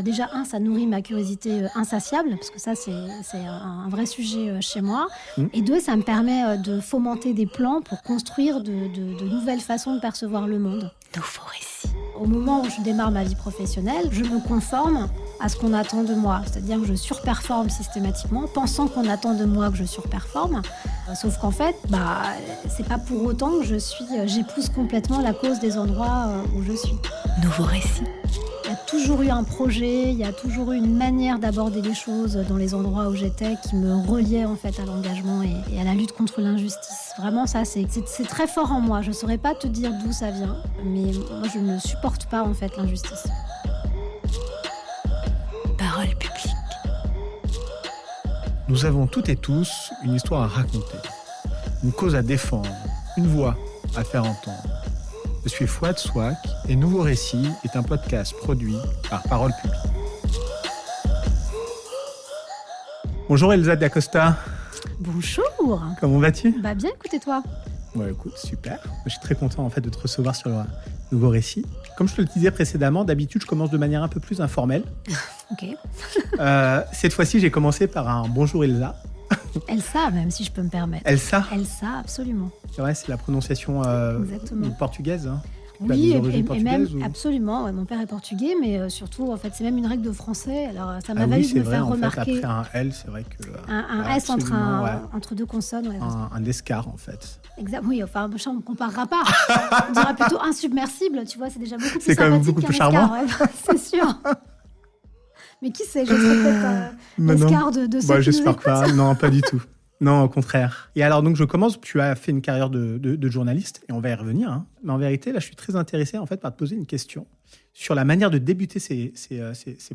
Déjà, ça nourrit ma curiosité insatiable, parce que ça, c'est un vrai sujet chez moi. Et deux, ça me permet de fomenter des plans pour construire de nouvelles façons de percevoir le monde. Nouveau récit. Au moment où je démarre ma vie professionnelle, je me conforme à ce qu'on attend de moi. C'est-à-dire que je surperforme systématiquement, pensant qu'on attend de moi que je surperforme. Sauf qu'en fait, c'est pas pour autant que j'épouse complètement la cause des endroits où je suis. Nouveau récit. Il y a toujours eu un projet, il y a toujours eu une manière d'aborder les choses dans les endroits où j'étais qui me reliait en fait à l'engagement et à la lutte contre l'injustice. Vraiment, ça, c'est très fort en moi. Je ne saurais pas te dire d'où ça vient, mais moi, je ne supporte pas en fait l'injustice. Parole publique. Nous avons toutes et tous une histoire à raconter, une cause à défendre, une voix à faire entendre. Je suis Fouad Souak et Nouveau Récit est un podcast produit par Parole publique. Bonjour Elsa D'Acosta. Bonjour. Comment vas-tu ? Bien, écoutez toi. Ouais, écoute, super. Je suis très content en fait de te recevoir sur le Nouveau Récit. Comme je te le disais précédemment, d'habitude je commence de manière un peu plus informelle. Ok. Cette fois-ci, j'ai commencé par un bonjour Elsa. Elsa, même si je peux me permettre. Elsa. Elsa, absolument. C'est vrai, c'est la prononciation portugaise. Hein. Oui, et même, absolument. Ouais, mon père est portugais, mais surtout, en fait, c'est même une règle de français. Alors, ça m'a valu de me faire remarquer. Après un L, c'est vrai que... un S entre deux consonnes. Ouais, un escar, en fait. Exact. Oui, enfin, on ne comparera pas. On dira plutôt insubmersible, tu vois, c'est déjà beaucoup plus c'est quand même beaucoup plus charmant. Ouais, c'est sûr. Mais qui sait, je serais peut-être l'escar de ceux qui j'espère nous pas. Non, pas du tout. Non, au contraire. Et alors, donc, je commence. Tu as fait une carrière de journaliste, et on va y revenir. Hein. Mais en vérité, là, je suis très intéressé, en fait, par te poser une question sur la manière de débuter ces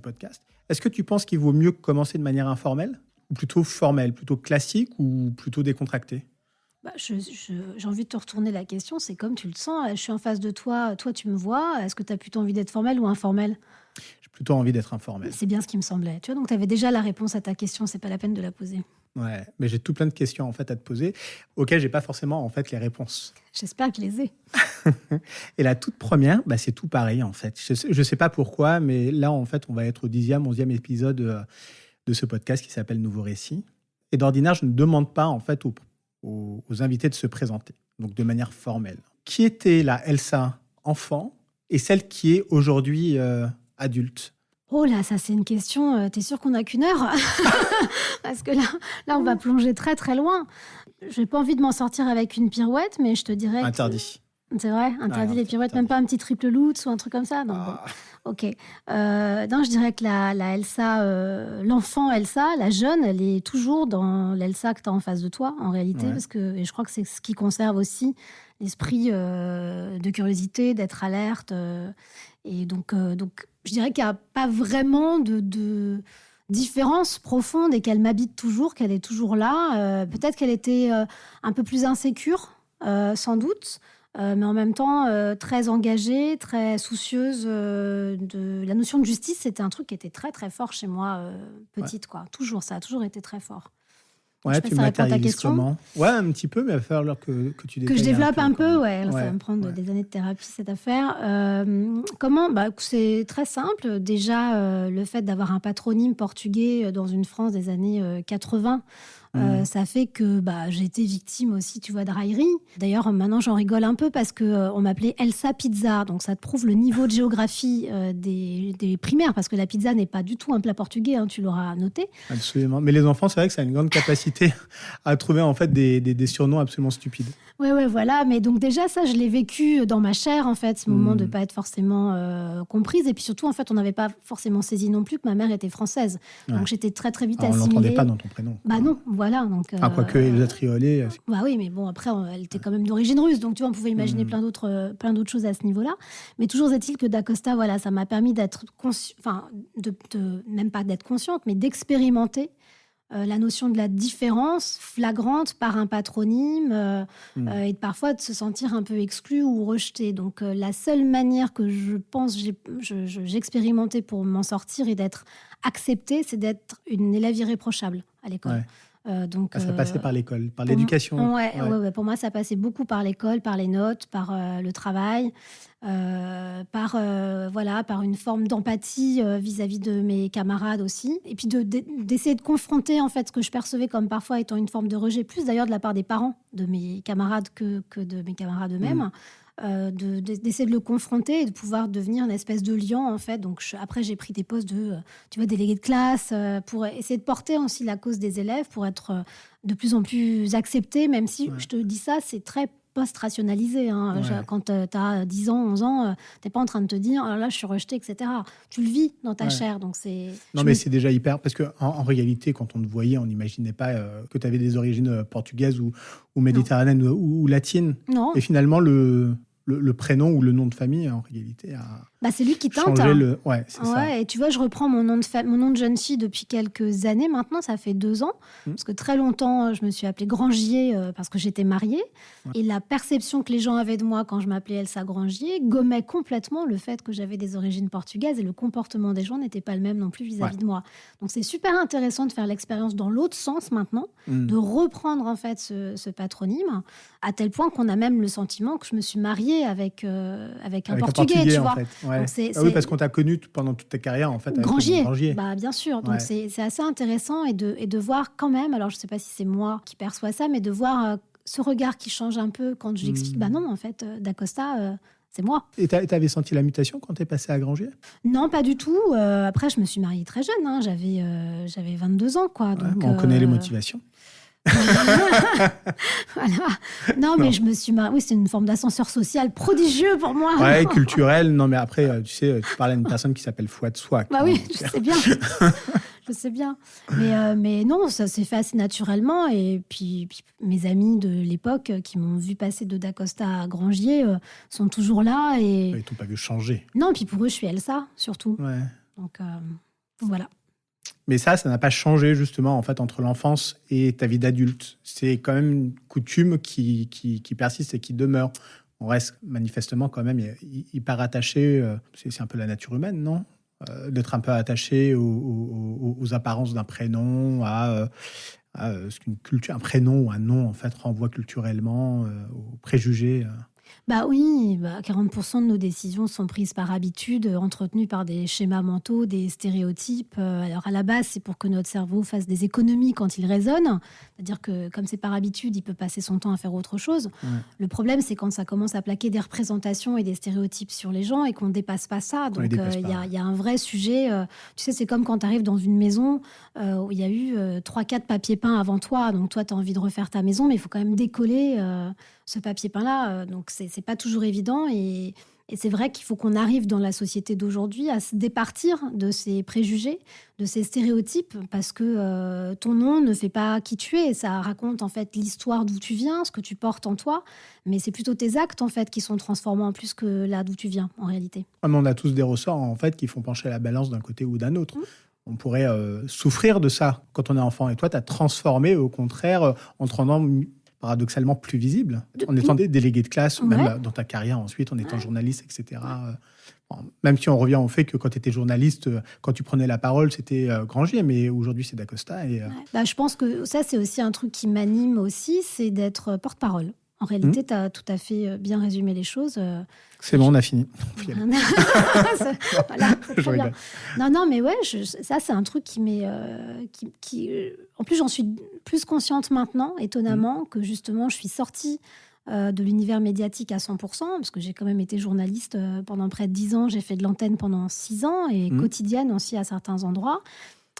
podcasts. Est-ce que tu penses qu'il vaut mieux commencer de manière informelle, ou plutôt formelle, plutôt classique, ou plutôt décontractée ? J'ai envie de te retourner la question. C'est comme tu le sens. Je suis en face de toi. Toi, tu me vois. Est-ce que tu as plutôt envie d'être formelle ou informelle ? J'ai plutôt envie d'être informelle. C'est bien ce qui me semblait. Tu vois, donc tu avais déjà la réponse à ta question. C'est pas la peine de la poser. Ouais, mais j'ai tout plein de questions en fait à te poser, auxquelles j'ai pas forcément en fait les réponses. J'espère que je les ai. Et la toute première, c'est tout pareil en fait. Je sais pas pourquoi, mais là en fait on va être au 10e, 11e épisode de ce podcast qui s'appelle Nouveau Récit. Et d'ordinaire, je ne demande pas en fait aux invités de se présenter, donc de manière formelle. Qui était la Elsa enfant et celle qui est aujourd'hui adulte ? Oh là, ça c'est une question, t'es sûr qu'on n'a qu'une heure ? Parce que là, on va plonger très très loin. J'ai pas envie de m'en sortir avec une pirouette, mais je te dirais... Interdit. C'est vrai ? Interdit les pirouettes, même pas un petit triple lutz ou un truc comme ça ? Non, bon. Ok. Non, je dirais que la Elsa, l'enfant Elsa, la jeune, elle est toujours dans l'Elsa que tu as en face de toi, en réalité, et je crois que c'est ce qui conserve aussi l'esprit de curiosité, d'être alerte. Et donc, je dirais qu'il n'y a pas vraiment de différence profonde et qu'elle m'habite toujours, qu'elle est toujours là. Peut-être qu'elle était un peu plus insécure, sans doute. Mais en même temps, très engagée, très soucieuse de la notion de justice. C'était un truc qui était très, très fort chez moi, petite, quoi. Toujours, ça a toujours été très fort. Ouais, tu matérialises comment ? Ouais, un petit peu, mais il va falloir que tu détailles. Que je développe un peu, ouais. Ça va me prendre des années de thérapie, cette affaire. Comment ? C'est très simple. Déjà, le fait d'avoir un patronyme portugais dans une France des années 80... ça fait que j'ai été victime aussi, tu vois, de railleries. D'ailleurs, maintenant, j'en rigole un peu parce qu'on m'appelait Elsa Pizza. Donc, ça te prouve le niveau de géographie des primaires, parce que la pizza n'est pas du tout un plat portugais, hein, tu l'auras noté. Absolument. Mais les enfants, c'est vrai que ça a une grande capacité à trouver en fait des surnoms absolument stupides. Ouais, voilà. Mais donc déjà, ça, je l'ai vécu dans ma chair, en fait, ce moment de ne pas être forcément comprise. Et puis surtout, en fait, on n'avait pas forcément saisi non plus que ma mère était française. Donc, j'étais très, très vite assimilée. On ne l'entendait pas dans ton prénom. Non, voilà. Donc, quoique Elsa Triolet... oui, mais bon, après, elle était quand même d'origine russe. Donc, tu vois, on pouvait imaginer plein d'autres choses à ce niveau-là. Mais toujours est-il que d'Acosta, voilà, ça m'a permis d'être même pas d'être consciente, mais d'expérimenter la notion de la différence flagrante par un patronyme et de parfois de se sentir un peu exclu ou rejeté. Donc, la seule manière que je pense j'expérimentais pour m'en sortir et d'être acceptée, c'est d'être une élève irréprochable à l'école. Donc, Ça passait par l'école, par l'éducation. Ouais, pour moi, ça passait beaucoup par l'école, par les notes, par le travail, par une forme d'empathie vis-à-vis de mes camarades aussi. Et puis d'essayer de confronter en fait ce que je percevais comme parfois étant une forme de rejet, plus d'ailleurs de la part des parents de mes camarades que de mes camarades eux-mêmes. D'essayer de le confronter et de pouvoir devenir une espèce de lion en fait. Donc après j'ai pris des postes de délégué de classe pour essayer de porter aussi la cause des élèves pour être de plus en plus accepté, même si je te dis ça, c'est très post-rationalisé. Hein. Quand tu as 10 ans, 11 ans, tu n'es pas en train de te dire oh là je suis rejeté, etc. Tu le vis dans ta chair. Donc c'est c'est déjà hyper, parce qu'en réalité quand on te voyait on n'imaginait pas que tu avais des origines portugaises ou méditerranéennes ou latines. Non. Et finalement le prénom ou le nom de famille, en réalité, a c'est lui qui tente. changé c'est ça. Et tu vois, je reprends mon nom de jeune fille depuis quelques années maintenant, ça fait 2 ans. Parce que très longtemps, je me suis appelée Grangier parce que j'étais mariée. Et la perception que les gens avaient de moi quand je m'appelais Elsa Grangier gommait complètement le fait que j'avais des origines portugaises et le comportement des gens n'était pas le même non plus vis-à-vis de moi. Donc c'est super intéressant de faire l'expérience dans l'autre sens maintenant, de reprendre en fait ce patronyme, à tel point qu'on a même le sentiment que je me suis mariée avec un Portugais, tu vois. En fait. Ouais. Donc Oui, parce qu'on t'a connu pendant toute ta carrière, en fait. Grangier. Bien sûr. Donc c'est assez intéressant et de voir quand même, alors je ne sais pas si c'est moi qui perçois ça, mais de voir ce regard qui change un peu quand je lui explique, non, en fait, Dacosta, c'est moi. Et t'avais senti la mutation quand t'es passée à Grangier ? Non, pas du tout. Après, je me suis mariée très jeune. Hein. J'avais 22 ans, quoi. Donc, on connaît les motivations. Voilà. Non, mais je me suis mariée. Oui, c'est une forme d'ascenseur social prodigieux pour moi. Ouais, culturel. Non, mais après, tu sais, tu parles à une personne qui s'appelle Fouad Souak. Oui, je sais bien. Je sais bien. Mais non, ça s'est fait assez naturellement. Et puis mes amis de l'époque qui m'ont vu passer de Dacosta à Grangier sont toujours là. Et ils t'ont pas vu changer. Non, puis pour eux, je suis Elsa, surtout. Ouais. Donc, voilà. Mais ça n'a pas changé justement en fait entre l'enfance et ta vie d'adulte. C'est quand même une coutume qui persiste et qui demeure. On reste manifestement quand même hyper attaché. C'est un peu la nature humaine, non ? D'être un peu attaché aux apparences d'un prénom, à ce qu'une culture, un prénom ou un nom en fait renvoie culturellement aux préjugés. Oui, 40% de nos décisions sont prises par habitude, entretenues par des schémas mentaux, des stéréotypes. Alors à la base, c'est pour que notre cerveau fasse des économies quand il raisonne. C'est-à-dire que comme c'est par habitude, il peut passer son temps à faire autre chose. Ouais. Le problème, c'est quand ça commence à plaquer des représentations et des stéréotypes sur les gens et qu'on ne dépasse pas ça. Donc il y a un vrai sujet. Tu sais, c'est comme quand tu arrives dans une maison où il y a eu 3-4 papiers peints avant toi. Donc toi, tu as envie de refaire ta maison, mais il faut quand même décoller ce papier peint-là. Donc c'est pas toujours évident et c'est vrai qu'il faut qu'on arrive dans la société d'aujourd'hui à se départir de ces préjugés, de ces stéréotypes, parce que ton nom ne fait pas qui tu es. Ça raconte en fait l'histoire d'où tu viens, ce que tu portes en toi, mais c'est plutôt tes actes en fait qui sont transformants plus que là d'où tu viens en réalité. Mais on a tous des ressorts en fait qui font pencher la balance d'un côté ou d'un autre. On pourrait souffrir de ça quand on est enfant. Et toi, tu as transformé au contraire en te rendant paradoxalement plus visible, en étant délégué de classe, même dans ta carrière ensuite, en étant journaliste, etc. Même si on revient au fait que quand tu étais journaliste, quand tu prenais la parole, c'était Grangier, mais aujourd'hui, c'est Dacosta. Je pense que ça, c'est aussi un truc qui m'anime aussi, c'est d'être porte-parole. En réalité, tu as tout à fait bien résumé les choses. C'est bon, on a fini. Voilà, c'est très bien. Non, mais ouais, ça, c'est un truc qui m'est... en plus, j'en suis plus consciente maintenant, étonnamment, que justement, je suis sortie de l'univers médiatique à 100%, parce que j'ai quand même été journaliste pendant près de 10 ans. J'ai fait de l'antenne pendant 6 ans et quotidienne aussi à certains endroits.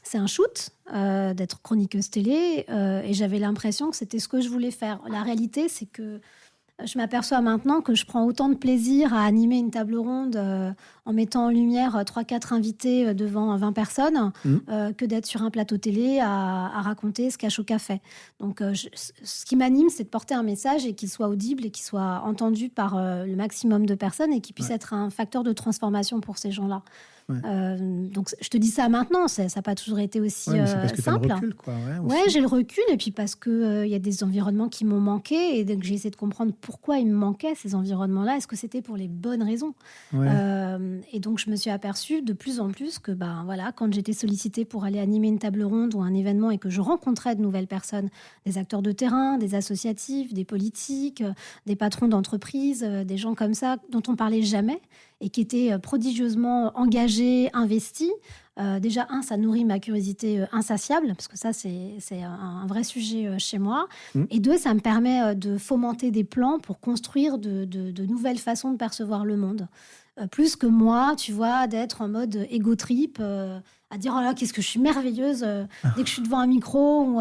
C'est un shoot d'être chroniqueuse télé et j'avais l'impression que c'était ce que je voulais faire. La réalité, c'est que je m'aperçois maintenant que je prends autant de plaisir à animer une table ronde en mettant en lumière 3-4 invités devant 20 personnes que d'être sur un plateau télé à raconter ce qu'a Choca fait. Donc, ce qui m'anime, c'est de porter un message et qu'il soit audible et qu'il soit entendu par le maximum de personnes et qu'il puisse être un facteur de transformation pour ces gens-là. Donc, je te dis ça maintenant, ça n'a pas toujours été aussi mais c'est parce que simple. Tu as le recul, quoi. Ouais, j'ai le recul, et puis parce qu'il y a des environnements qui m'ont manqué, et donc j'ai essayé de comprendre pourquoi ils me manquaient, ces environnements-là. Est-ce que c'était pour les bonnes raisons? Et donc, je me suis aperçue de plus en plus que quand j'étais sollicitée pour aller animer une table ronde ou un événement et que je rencontrais de nouvelles personnes, des acteurs de terrain, des associatifs, des politiques, des patrons d'entreprises, des gens comme ça dont on parlait jamais et qui étaient prodigieusement engagés, investis. Déjà, ça nourrit ma curiosité insatiable, parce que ça, c'est un vrai sujet chez moi. Et deux, ça me permet de fomenter des plans pour construire de nouvelles façons de percevoir le monde. Plus que moi, tu vois, d'être en mode ego trip, à dire oh là, qu'est-ce que je suis merveilleuse dès que je suis devant un micro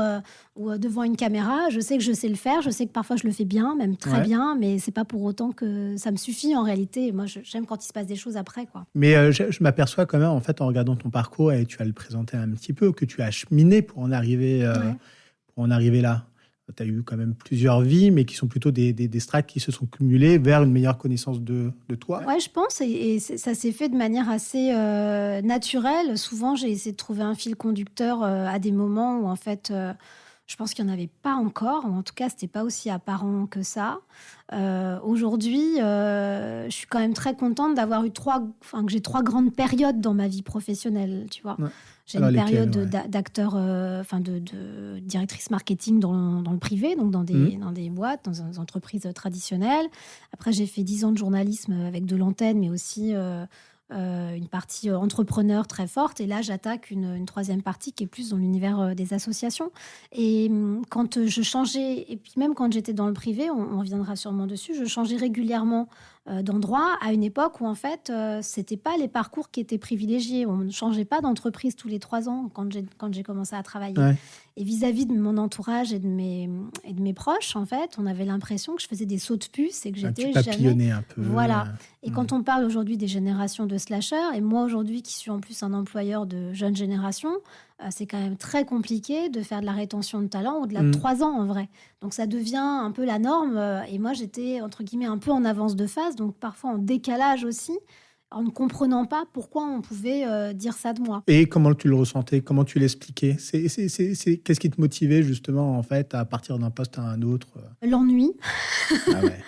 ou devant une caméra. Je sais que je sais le faire, je sais que parfois je le fais bien, même très bien, mais c'est pas pour autant que ça me suffit en réalité. Moi, j'aime quand il se passe des choses après, quoi. Mais je m'aperçois quand même, en fait, en regardant ton parcours, et tu as le présenté un petit peu, que tu as cheminé pour en arriver là. Tu as eu quand même plusieurs vies, mais qui sont plutôt des strates qui se sont cumulées vers une meilleure connaissance de toi. Ouais, je pense, et ça s'est fait de manière assez naturelle. Souvent, j'ai essayé de trouver un fil conducteur à des moments où, en fait, je pense qu'il n'y en avait pas encore, ou en tout cas, c'était pas aussi apparent que ça. Aujourd'hui, je suis quand même très contente d'avoir eu que j'ai 3 grandes périodes dans ma vie professionnelle, tu vois. Ouais. J'ai une période d'acteur, de directrice marketing dans le privé, donc dans des boîtes, dans des entreprises traditionnelles. Après, j'ai fait 10 ans de journalisme avec de l'antenne, mais aussi une partie entrepreneur très forte. Et là, j'attaque une troisième partie qui est plus dans l'univers des associations. Et quand je changeais, et puis même quand j'étais dans le privé, on reviendra sûrement dessus, je changeais régulièrement d'endroit à une époque où, en fait, c'était pas les parcours qui étaient privilégiés. On ne changeait pas d'entreprise tous les 3 ans quand j'ai commencé à travailler. Ouais. Et vis-à-vis de mon entourage et de mes proches, en fait, on avait l'impression que je faisais des sauts de puce et que j'étais papillonnais un peu. Voilà. Et quand on parle aujourd'hui des générations de slashers, et moi aujourd'hui qui suis en plus un employeur de jeunes générations, c'est quand même très compliqué de faire de la rétention de talent au-delà de 3 ans en vrai. Donc ça devient un peu la norme. Et moi, j'étais, entre guillemets, un peu en avance de phase, donc parfois en décalage aussi, en ne comprenant pas pourquoi on pouvait dire ça de moi. Et comment tu le ressentais? Comment tu l'expliquais? Qu'est-ce qui te motivait justement, en fait, à partir d'un poste à un autre? L'ennui. Ah ouais.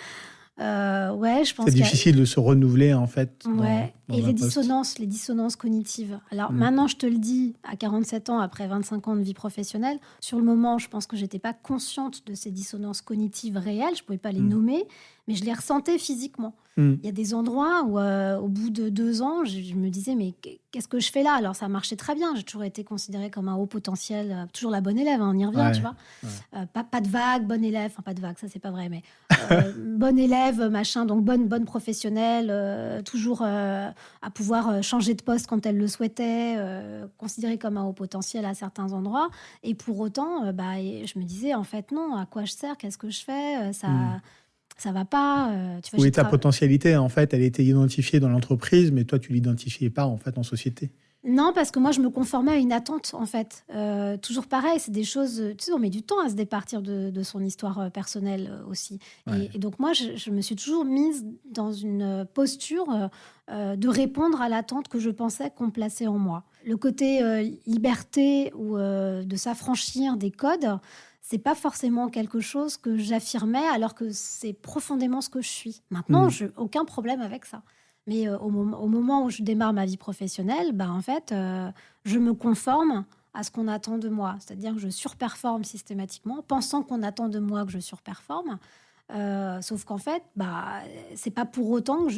Ouais, je pense c'est difficile de se renouveler, en fait. Ouais, et les dissonances cognitives. Alors maintenant, je te le dis, à 47 ans, après 25 ans de vie professionnelle, sur le moment, je pense que je n'étais pas consciente de ces dissonances cognitives réelles, je ne pouvais pas les nommer, mais je les ressentais physiquement. Il y a des endroits où, au bout de 2 ans, je me disais, mais qu'est-ce que je fais là? Alors, ça marchait très bien. J'ai toujours été considérée comme un haut potentiel, toujours la bonne élève, on y revient, tu vois. Ouais. Pas de vague, bonne élève. Enfin, pas de vague, ça, c'est pas vrai, mais bonne élève, machin, donc bonne professionnelle, toujours à pouvoir changer de poste quand elle le souhaitait, considérée comme un haut potentiel à certains endroits. Et pour autant, je me disais, en fait, non, à quoi je sers? Qu'est-ce que je fais? Ça va pas. Tu vois, oui, ta potentialité, en fait, elle était identifiée dans l'entreprise, mais toi, tu l'identifiais pas, en fait, en société. Non, parce que moi, je me conformais à une attente, en fait. Toujours pareil, c'est des choses... Tu sais, on met du temps à se départir de son histoire personnelle aussi. Ouais. Et donc, moi, je me suis toujours mise dans une posture de répondre à l'attente que je pensais qu'on plaçait en moi. Le côté liberté ou de s'affranchir des codes... c'est pas forcément quelque chose que j'affirmais, alors que c'est profondément ce que je suis. Maintenant, j'ai aucun problème avec ça. Mais au moment où je démarre ma vie professionnelle, en fait, je me conforme à ce qu'on attend de moi. C'est-à-dire que je surperforme systématiquement, pensant qu'on attend de moi que je surperforme. Sauf qu'en fait, c'est pas pour autant que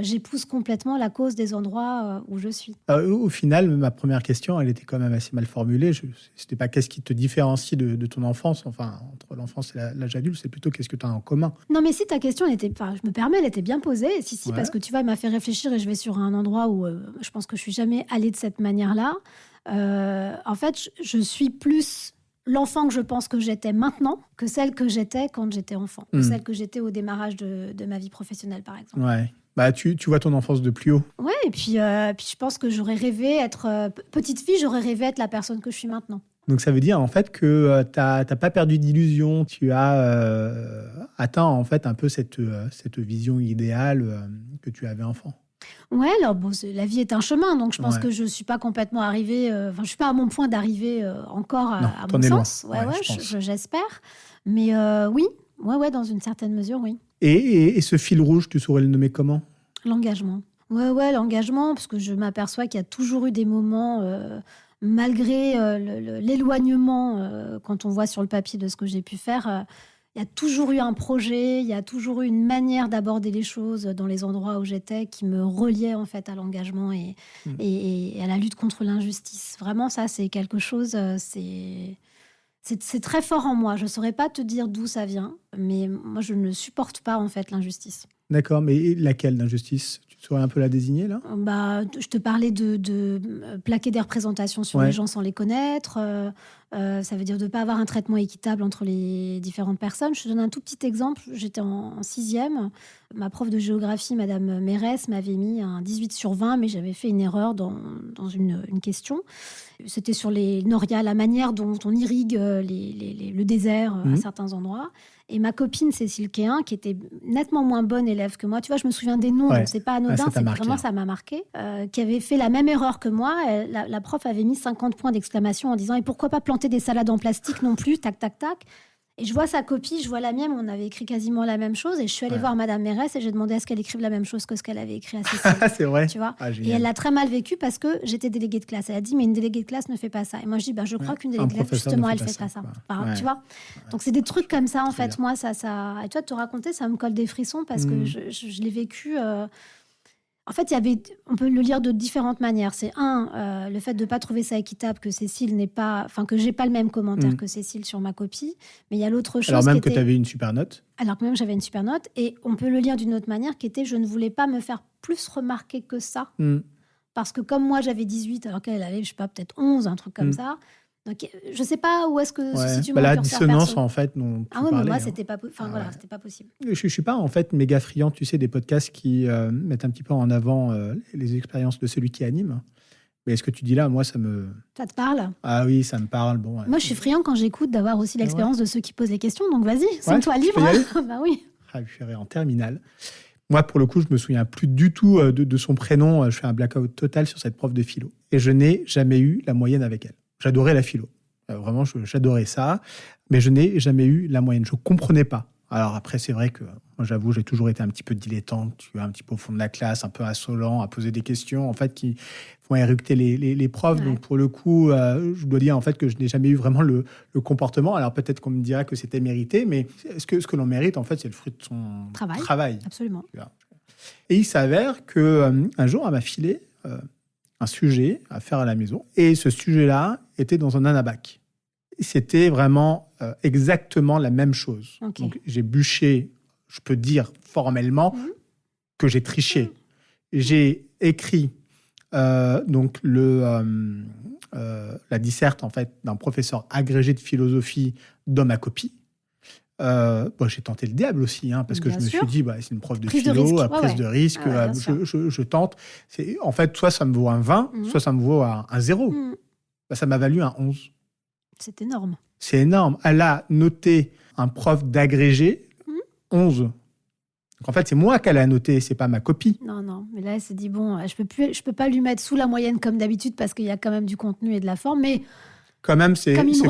j'épouse complètement la cause des endroits où je suis. Au final, ma première question, elle était quand même assez mal formulée. C'était pas qu'est-ce qui te différencie de ton enfance, enfin, entre l'enfance et l'âge adulte, c'est plutôt qu'est-ce que tu as en commun. Non, mais si ta question, je me permets, elle était bien posée. Si, ouais. Parce que tu vois, elle m'a fait réfléchir et je vais sur un endroit où je pense que je suis jamais allée de cette manière-là. En fait, je suis plus... l'enfant que je pense que j'étais maintenant que celle que j'étais quand j'étais enfant, que celle que j'étais au démarrage de ma vie professionnelle, par exemple. Ouais. Tu vois ton enfance de plus haut. Ouais, et puis je pense que j'aurais rêvé être... petite fille, j'aurais rêvé être la personne que je suis maintenant. Donc ça veut dire en fait que t'as pas perdu d'illusion, tu as atteint en fait un peu cette vision idéale que tu avais enfant. Ouais, alors bon, la vie est un chemin, donc je pense Ouais. que je suis pas complètement arrivée. Enfin, je suis pas à mon point d'arriver encore Non, à t'en mon es loin. sens. Ouais, Ouais, ouais, je pense. j'espère. Mais oui, ouais, dans une certaine mesure, oui. Et ce fil rouge, tu saurais le nommer comment? L'engagement. Ouais, l'engagement, parce que je m'aperçois qu'il y a toujours eu des moments, malgré l'éloignement, quand on voit sur le papier de ce que j'ai pu faire, il y a toujours eu un projet, il y a toujours eu une manière d'aborder les choses dans les endroits où j'étais qui me reliait en fait à l'engagement Mm. et à la lutte contre l'injustice. Vraiment, ça, c'est quelque chose, c'est très fort en moi. Je ne saurais pas te dire d'où ça vient, mais moi, je ne supporte pas en fait l'injustice. D'accord, mais laquelle d'injustice? Tu saurais un peu la désigner, là? Bah, je te parlais de plaquer des représentations sur Ouais. les gens sans les connaître. Ça veut dire de ne pas avoir un traitement équitable entre les différentes personnes. Je te donne un tout petit exemple. J'étais en sixième. Ma prof de géographie, Madame Mérès, m'avait mis un 18/20, mais j'avais fait une erreur dans une question. C'était sur les Noria, la manière dont on irrigue le désert à certains endroits. Et ma copine Cécile Quéhin, qui était nettement moins bonne élève que moi, tu vois, je me souviens des noms, Ouais. donc c'est pas anodin, ça t'a c'est marqué, vraiment hein. ça m'a marqué, qui avait fait la même erreur que moi. La prof avait mis 50 points d'exclamation en disant « Et pourquoi pas planter des salades en plastique non plus ?» Tac, tac, tac. Et je vois sa copie, je vois la mienne, on avait écrit quasiment la même chose. Et je suis allée voir Madame Mérès et j'ai demandé à ce qu'elle écrive la même chose que ce qu'elle avait écrit à Cécile. C'est vrai. Tu vois. Ah, Et génial. elle l'a très mal vécu parce que j'étais déléguée de classe. Elle a dit, mais une déléguée de classe ne fait pas ça. Et moi, je dis, je crois qu'une déléguée de classe, professeur justement, ne elle fait fait pas pas ça, ça. quoi. Enfin, Ouais. tu vois. Donc, c'est des trucs comme ça, en Très fait. bien. Moi, ça. Et toi, de te raconter, ça me colle des frissons parce que je l'ai vécu. En fait, on peut le lire de différentes manières. C'est le fait de ne pas trouver ça équitable, que Cécile n'est pas, enfin que j'ai pas le même commentaire que Cécile sur ma copie. Mais il y a l'autre chose Alors même qui que était, tu avais une super note. alors que même j'avais une super note. Et on peut le lire d'une autre manière, qui était, je ne voulais pas me faire plus remarquer que ça, parce que comme moi j'avais 18, alors qu'elle avait, je sais pas, peut-être 11, un truc comme ça. Donc je sais pas où est-ce que se situe mon la curseur dissonance, perso. en fait, dont tu Ah ouais, mais parlais, moi hein. c'était pas, voilà, ouais. c'était pas possible. Je suis pas, en fait, méga friand, tu sais, des podcasts qui mettent un petit peu en avant les expériences de celui qui anime. Mais ce que tu dis là, moi, ça me... Ça te parle? Ah oui, ça me parle. Bon, Moi, je suis friand quand j'écoute d'avoir aussi Ah l'expérience de ceux qui posent les questions. Donc, vas-y, sens-toi je libre. peux y aller Bah oui. Ah, je suis en terminale. Moi, pour le coup, je me souviens plus du tout de son prénom. Je fais un blackout total sur cette prof de philo. Et je n'ai jamais eu la moyenne avec elle. J'adorais la philo. Vraiment, j'adorais ça. Mais je n'ai jamais eu la moyenne. Je comprenais pas. Alors après, c'est vrai que, moi, j'avoue, j'ai toujours été un petit peu dilettante, tu vois, un petit peu au fond de la classe, un peu insolent, à poser des questions, en fait, qui font éructer les profs. Ouais. Donc, pour le coup, je dois dire, en fait, que je n'ai jamais eu vraiment le comportement. Alors, peut-être qu'on me dirait que c'était mérité, mais ce que l'on mérite, en fait, c'est le fruit de son travail. Absolument. Et il s'avère qu'un jour, elle m'a filé un sujet à faire à la maison. Et ce sujet-là était dans un anabac. C'était vraiment exactement la même chose. Okay. Donc, j'ai bûché, je peux dire formellement que j'ai triché. J'ai écrit donc la disserte en fait, d'un professeur agrégé de philosophie dans ma copie. J'ai tenté le diable aussi, parce que Bien je me sûr. suis dit, c'est une prof de Prise de philo, risque. prise de risque, bien sûr. je tente. En fait, soit ça me vaut un 20, soit ça me vaut un 0. Ça m'a valu un 11. C'est énorme. C'est énorme. Elle a noté un prof d'agrégé 11. Donc en fait, c'est moi qu'elle a noté, c'est pas ma copie. Non. Mais là, elle s'est dit, bon, je peux pas lui mettre sous la moyenne comme d'habitude parce qu'il y a quand même du contenu et de la forme, mais quand même, comme il me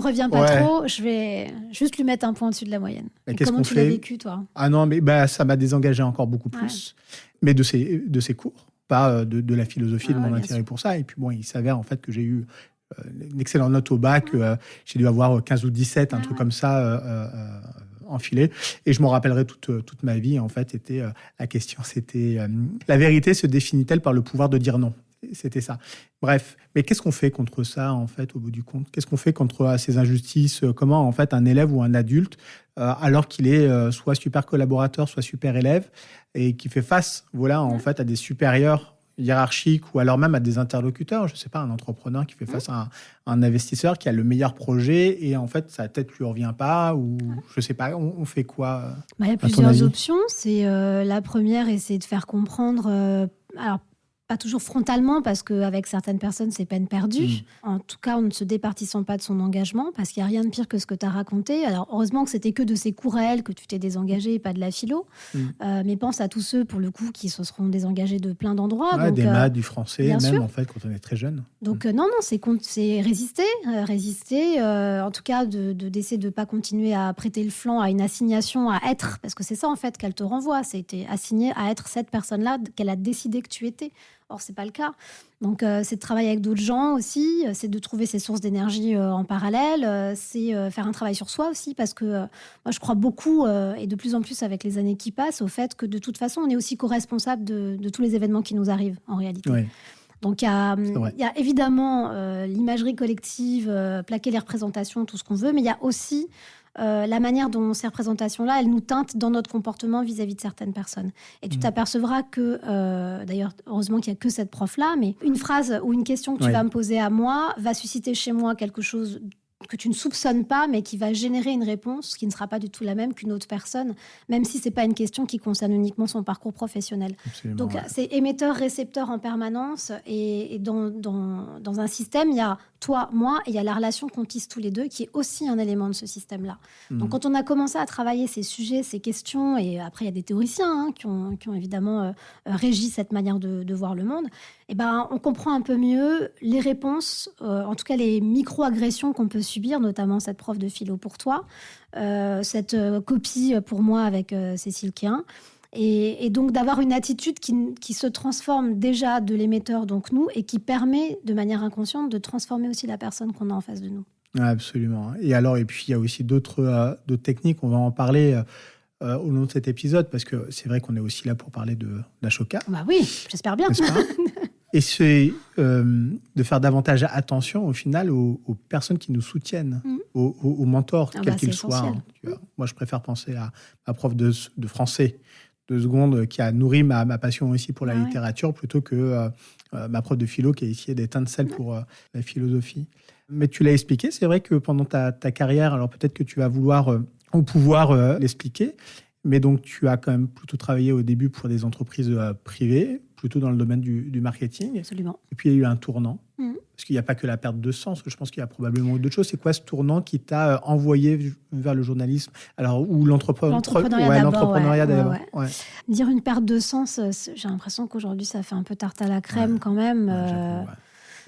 revient pas Ouais. trop, je vais juste lui mettre un point au-dessus de la moyenne. Mais Et qu'est-ce comment qu'on tu l'as fait vécu, toi? Ah non, mais ça m'a désengagé encore beaucoup plus. Mais de ces cours, pas de la philosophie, de mon intérêt pour ça. Et puis bon, il s'avère en fait que j'ai eu une excellente note au bac. J'ai dû avoir 15 ou 17, un truc comme ça, enfilé. Et je m'en rappellerai toute ma vie. En fait, la question, c'était la vérité se définit-elle par le pouvoir de dire non? C'était ça. Bref, mais qu'est-ce qu'on fait contre ça, en fait, au bout du compte? Qu'est-ce qu'on fait contre ces injustices? Comment, en fait, un élève ou un adulte, alors qu'il est soit super collaborateur, soit super élève, et qui fait face, en fait, à des supérieurs hiérarchiques ou alors même à des interlocuteurs, je ne sais pas, un entrepreneur qui fait face à un investisseur qui a le meilleur projet et, en fait, sa tête ne lui revient pas, ou je ne sais pas, on fait quoi? Il y a plusieurs options. C'est la première, essayer de faire comprendre... alors, Pas toujours frontalement, parce qu'avec certaines personnes, c'est peine perdue. En tout cas, en ne se départissant pas de son engagement, parce qu'il n'y a rien de pire que ce que tu as raconté. Alors, heureusement que c'était que de ses cours à elle, que tu t'es désengagé et pas de la philo. Mais pense à tous ceux, pour le coup, qui se seront désengagés de plein d'endroits. Ouais, donc, des maths, du français, même sûr. en fait, quand on est très jeune. Donc non, c'est résister. En tout cas, d'essayer de ne pas continuer à prêter le flanc à une assignation à être, parce que c'est ça en fait qu'elle te renvoie, c'était assigné à être cette personne-là qu'elle a décidé que tu étais. Or, c'est pas le cas. Donc, c'est de travailler avec d'autres gens aussi, c'est de trouver ses sources d'énergie en parallèle, c'est faire un travail sur soi aussi, parce que moi, je crois beaucoup, et de plus en plus avec les années qui passent, au fait que de toute façon, on est aussi co-responsable de tous les événements qui nous arrivent, en réalité. Oui. Donc, il y a évidemment l'imagerie collective, plaquer les représentations, tout ce qu'on veut, mais il y a aussi la manière dont ces représentations-là, elles nous teintent dans notre comportement vis-à-vis de certaines personnes. Et tu t'apercevras que, d'ailleurs, heureusement qu'il n'y a que cette prof-là, mais une phrase ou une question que tu vas me poser à moi va susciter chez moi quelque chose que tu ne soupçonnes pas, mais qui va générer une réponse qui ne sera pas du tout la même qu'une autre personne, même si ce n'est pas une question qui concerne uniquement son parcours professionnel. Absolument, donc, c'est émetteur-récepteur en permanence, et dans un système, il y a toi, moi, et il y a la relation qu'on tisse tous les deux, qui est aussi un élément de ce système-là. Donc, quand on a commencé à travailler ces sujets, ces questions, et après, il y a des théoriciens qui ont évidemment régi cette manière de voir le monde, et on comprend un peu mieux les réponses, en tout cas les micro-agressions qu'on peut subir, notamment cette prof de philo pour toi, cette copie pour moi avec Cécile Quéhin. Et donc d'avoir une attitude qui se transforme déjà de l'émetteur, donc nous, et qui permet de manière inconsciente de transformer aussi la personne qu'on a en face de nous. Absolument. Et puis il y a aussi d'autres techniques, on va en parler au long de cet épisode, parce que c'est vrai qu'on est aussi là pour parler d'Ashoka. Bah oui, j'espère bien. Et c'est de faire davantage attention au final aux personnes qui nous soutiennent, aux mentors, quels qu'ils soient. Hein, tu vois. Moi, je préfère penser à ma prof de français, 2 secondes, qui a nourri ma passion aussi pour la littérature, plutôt que ma prof de philo qui a essayé d'étincelle pour la philosophie. Mais tu l'as expliqué, c'est vrai que pendant ta carrière, alors peut-être que tu vas vouloir ou pouvoir l'expliquer, mais donc tu as quand même plutôt travaillé au début pour des entreprises privées, plutôt dans le domaine du marketing. Absolument. Et puis il y a eu un tournant, parce qu'il n'y a pas que la perte de sens, je pense qu'il y a probablement d'autres choses. C'est quoi ce tournant qui t'a envoyé vers le journalisme, ou l'entrepreneuriat d'abord. Ouais. Dire une perte de sens, j'ai l'impression qu'aujourd'hui ça fait un peu tarte à la crème quand même.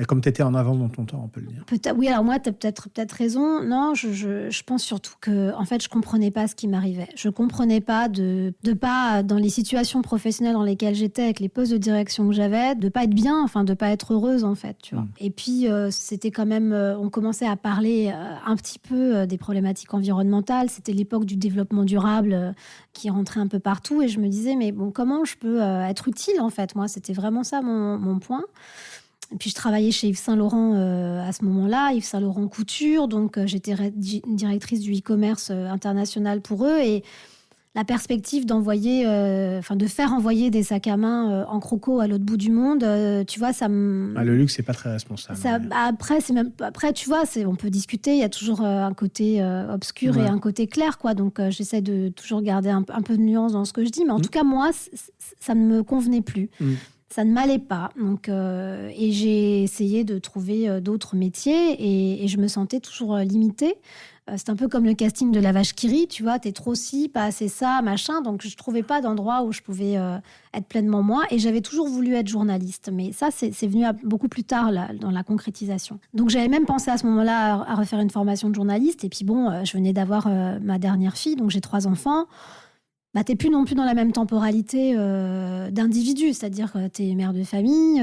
Mais comme tu étais en avance dans ton temps, on peut le dire. Oui, alors moi, tu as peut-être raison. Non, je pense surtout que, en fait, je comprenais pas ce qui m'arrivait. Je comprenais pas de pas, dans les situations professionnelles dans lesquelles j'étais, avec les postes de direction que j'avais, de pas être bien, enfin, de pas être heureuse, en fait, tu vois. Et puis, c'était quand même, on commençait à parler un petit peu des problématiques environnementales. C'était l'époque du développement durable qui rentrait un peu partout. Et je me disais, mais bon, comment je peux être utile, en fait? Moi, c'était vraiment ça mon point. Et puis, je travaillais chez Yves Saint Laurent à ce moment-là, Yves Saint Laurent Couture. Donc, j'étais directrice du e-commerce international pour eux. Et la perspective de faire envoyer des sacs à main en croco à l'autre bout du monde, tu vois, ça me... Le luxe, c'est pas très responsable. Après, tu vois, on peut discuter. Il y a toujours un côté obscur et un côté clair, quoi. Donc, j'essaie de toujours garder un peu de nuance dans ce que je dis. Mais en tout cas, moi, ça ne me convenait plus. Ça ne m'allait pas. Donc, et j'ai essayé de trouver d'autres métiers et je me sentais toujours limitée. C'est un peu comme le casting de la vache qui rit, tu vois, t'es trop ci, pas assez ça, machin. Donc, je ne trouvais pas d'endroit où je pouvais être pleinement moi. Et j'avais toujours voulu être journaliste. Mais ça, c'est venu beaucoup plus tard là, dans la concrétisation. Donc, j'avais même pensé à ce moment-là à refaire une formation de journaliste. Et puis bon, je venais d'avoir ma dernière fille, donc j'ai 3 enfants. T'es plus non plus dans la même temporalité d'individu, c'est-à-dire que t'es mère de famille,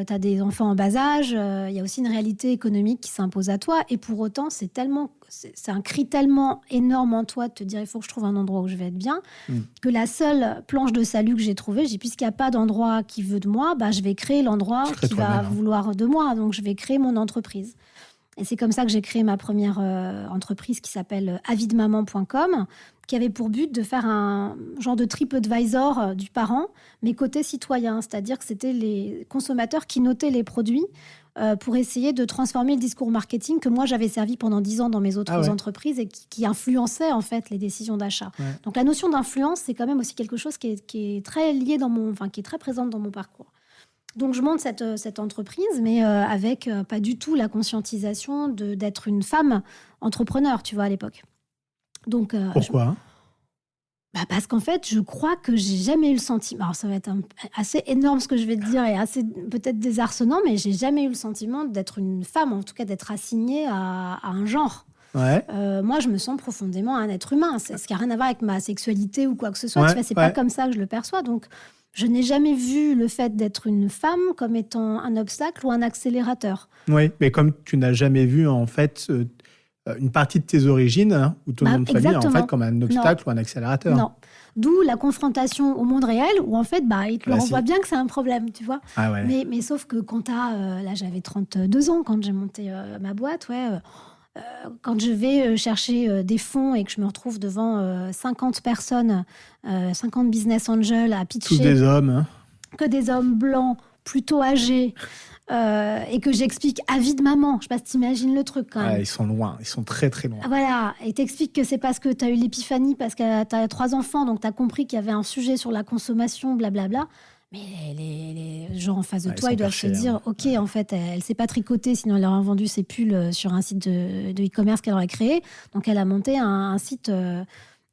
t'as des enfants en bas âge, il y a aussi une réalité économique qui s'impose à toi, et pour autant c'est un cri tellement énorme en toi de te dire il faut que je trouve un endroit où je vais être bien, que la seule planche de salut que j'ai trouvée, puisqu'il n'y a pas d'endroit qui veut de moi, je vais créer l'endroit qui va vouloir de moi, donc je vais créer mon entreprise. Et c'est comme ça que j'ai créé ma première entreprise qui s'appelle avidemaman.com, qui avait pour but de faire un genre de TripAdvisor du parent, mais côté citoyen. C'est-à-dire que c'était les consommateurs qui notaient les produits pour essayer de transformer le discours marketing que moi, j'avais servi pendant 10 ans dans mes autres entreprises et qui influençait en fait les décisions d'achat. Ouais. Donc la notion d'influence, c'est quand même aussi quelque chose qui est très lié qui est très présente dans mon parcours. Donc, je monte cette entreprise, mais avec pas du tout la conscientisation d'être une femme entrepreneur, tu vois, à l'époque. Donc, Pourquoi? Parce qu'en fait, je crois que j'ai jamais eu le sentiment. Alors, ça va être assez énorme ce que je vais te dire et assez peut-être désarçonnant, mais j'ai jamais eu le sentiment d'être une femme, en tout cas d'être assignée à un genre. Ouais. Moi, je me sens profondément un être humain. Ce qui n'a rien à voir avec ma sexualité ou quoi que ce soit. Ouais, Tu vois, c'est pas comme ça que je le perçois. Donc, je n'ai jamais vu le fait d'être une femme comme étant un obstacle ou un accélérateur. Oui, mais comme tu n'as jamais vu, en fait, une partie de tes origines, hein, ou ton nom de famille, en fait, comme un obstacle ou un accélérateur. Non. D'où la confrontation au monde réel, où en fait, il te le renvoie bien que c'est un problème, tu vois. Ah ouais. Mais sauf que quand t'as... là, j'avais 32 ans quand j'ai monté ma boîte, quand je vais chercher des fonds et que je me retrouve devant 50 personnes, 50 business angels à pitcher... Tous des hommes. Hein. Que des hommes blancs, plutôt âgés... et que j'explique avidement, je sais pas si t'imagines le truc quand même. Ouais, ils sont loin, ils sont très très loin. Voilà, et t'expliques que c'est parce que t'as eu l'épiphanie, parce que t'as 3 enfants, donc t'as compris qu'il y avait un sujet sur la consommation, blablabla. Mais les gens en face de toi, ils doivent se dire, ok, en fait, elle s'est pas tricotée, sinon elle aurait vendu ses pulls sur un site de e-commerce qu'elle aurait créé. Donc elle a monté un site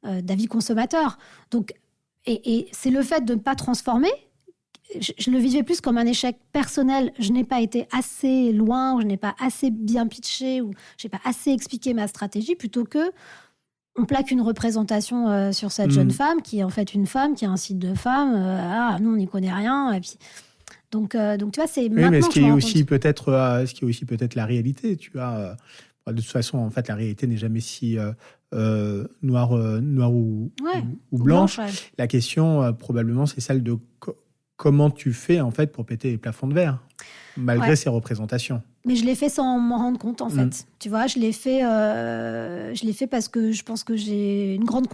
d'avis consommateur. Donc, et c'est le fait de ne pas transformer. Je le vivais plus comme un échec personnel. Je n'ai pas été assez loin, ou je n'ai pas assez bien pitché, ou je n'ai pas assez expliqué ma stratégie, plutôt que on plaque une représentation sur cette jeune femme, qui est en fait une femme, qui a un site de femme. Nous, on n'y connaît rien. Et puis... donc, tu vois, c'est maintenant mais ce que qui je est me rends aussi compte. ce qui est aussi peut-être la réalité, tu vois. De toute façon, en fait, la réalité n'est jamais si noire ou blanche. Ouais. La question, probablement, c'est celle de comment tu fais, en fait, pour péter les plafonds de verre, malgré ces représentations. Mais je l'ai fait sans m'en rendre compte, en fait. Tu vois, je l'ai fait parce que je pense que j'ai une grande...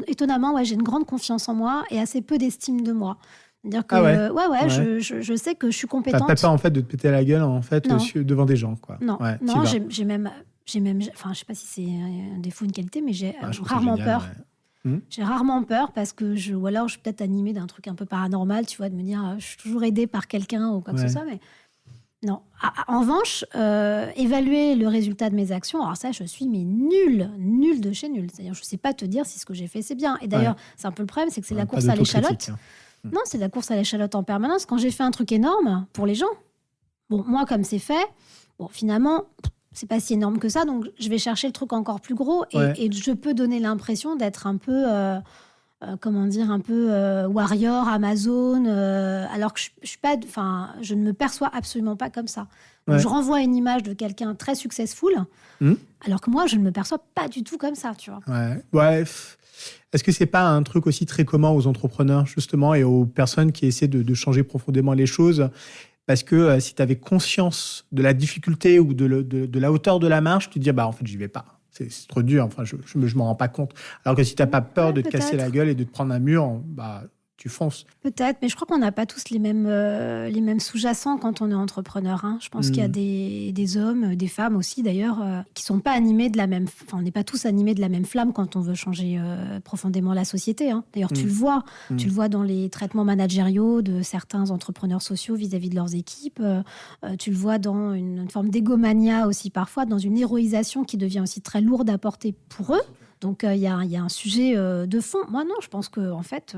Étonnamment, j'ai une grande confiance en moi et assez peu d'estime de moi. C'est-à-dire que, je sais que je suis compétente. T'as pas peur, en fait, de te péter la gueule, en fait, devant des gens, quoi. Non, j'ai même... Enfin, je sais pas si c'est un défaut, une qualité, mais j'ai rarement peur. J'ai rarement peur parce que ou alors je suis peut-être animée d'un truc un peu paranormal, tu vois, de me dire je suis toujours aidée par quelqu'un ou quoi que ce soit, mais non. En revanche, évaluer le résultat de mes actions, alors ça, je suis nulle de chez nulle. C'est-à-dire, je sais pas te dire si ce que j'ai fait, c'est bien. Et d'ailleurs, c'est un peu le problème, c'est que c'est la course à l'échalote. Non, c'est la course à l'échalote en permanence. Quand j'ai fait un truc énorme pour les gens, bon, moi, comme c'est fait, bon, finalement... c'est pas si énorme que ça, donc je vais chercher le truc encore plus gros et je peux donner l'impression d'être un peu, warrior, Amazon, alors que je suis pas, je ne me perçois absolument pas comme ça. Donc je renvoie une image de quelqu'un très successful, alors que moi je ne me perçois pas du tout comme ça, tu vois. Ouais. Est-ce que c'est pas un truc aussi très commun aux entrepreneurs justement et aux personnes qui essaient de changer profondément les choses? Parce que si tu avais conscience de la difficulté ou de la hauteur de la marche, tu te dis, en fait, j'y vais pas. C'est trop dur, enfin, je m'en rends pas compte. Alors que si tu n'as pas peur de te casser la gueule et de te prendre un mur, tu fonces. Peut-être, mais je crois qu'on n'a pas tous les mêmes sous-jacents quand on est entrepreneur. Hein. Je pense qu'il y a des hommes, des femmes aussi d'ailleurs, qui ne sont pas animés de la même... Enfin, on n'est pas tous animés de la même flamme quand on veut changer profondément la société. Hein. D'ailleurs, tu le vois. Tu le vois dans les traitements managériaux de certains entrepreneurs sociaux vis-à-vis de leurs équipes. Tu le vois dans une forme d'égomania aussi parfois, dans une héroïsation qui devient aussi très lourde à porter pour eux. Donc, il y a un sujet de fond. Moi, non, je pense qu'en fait,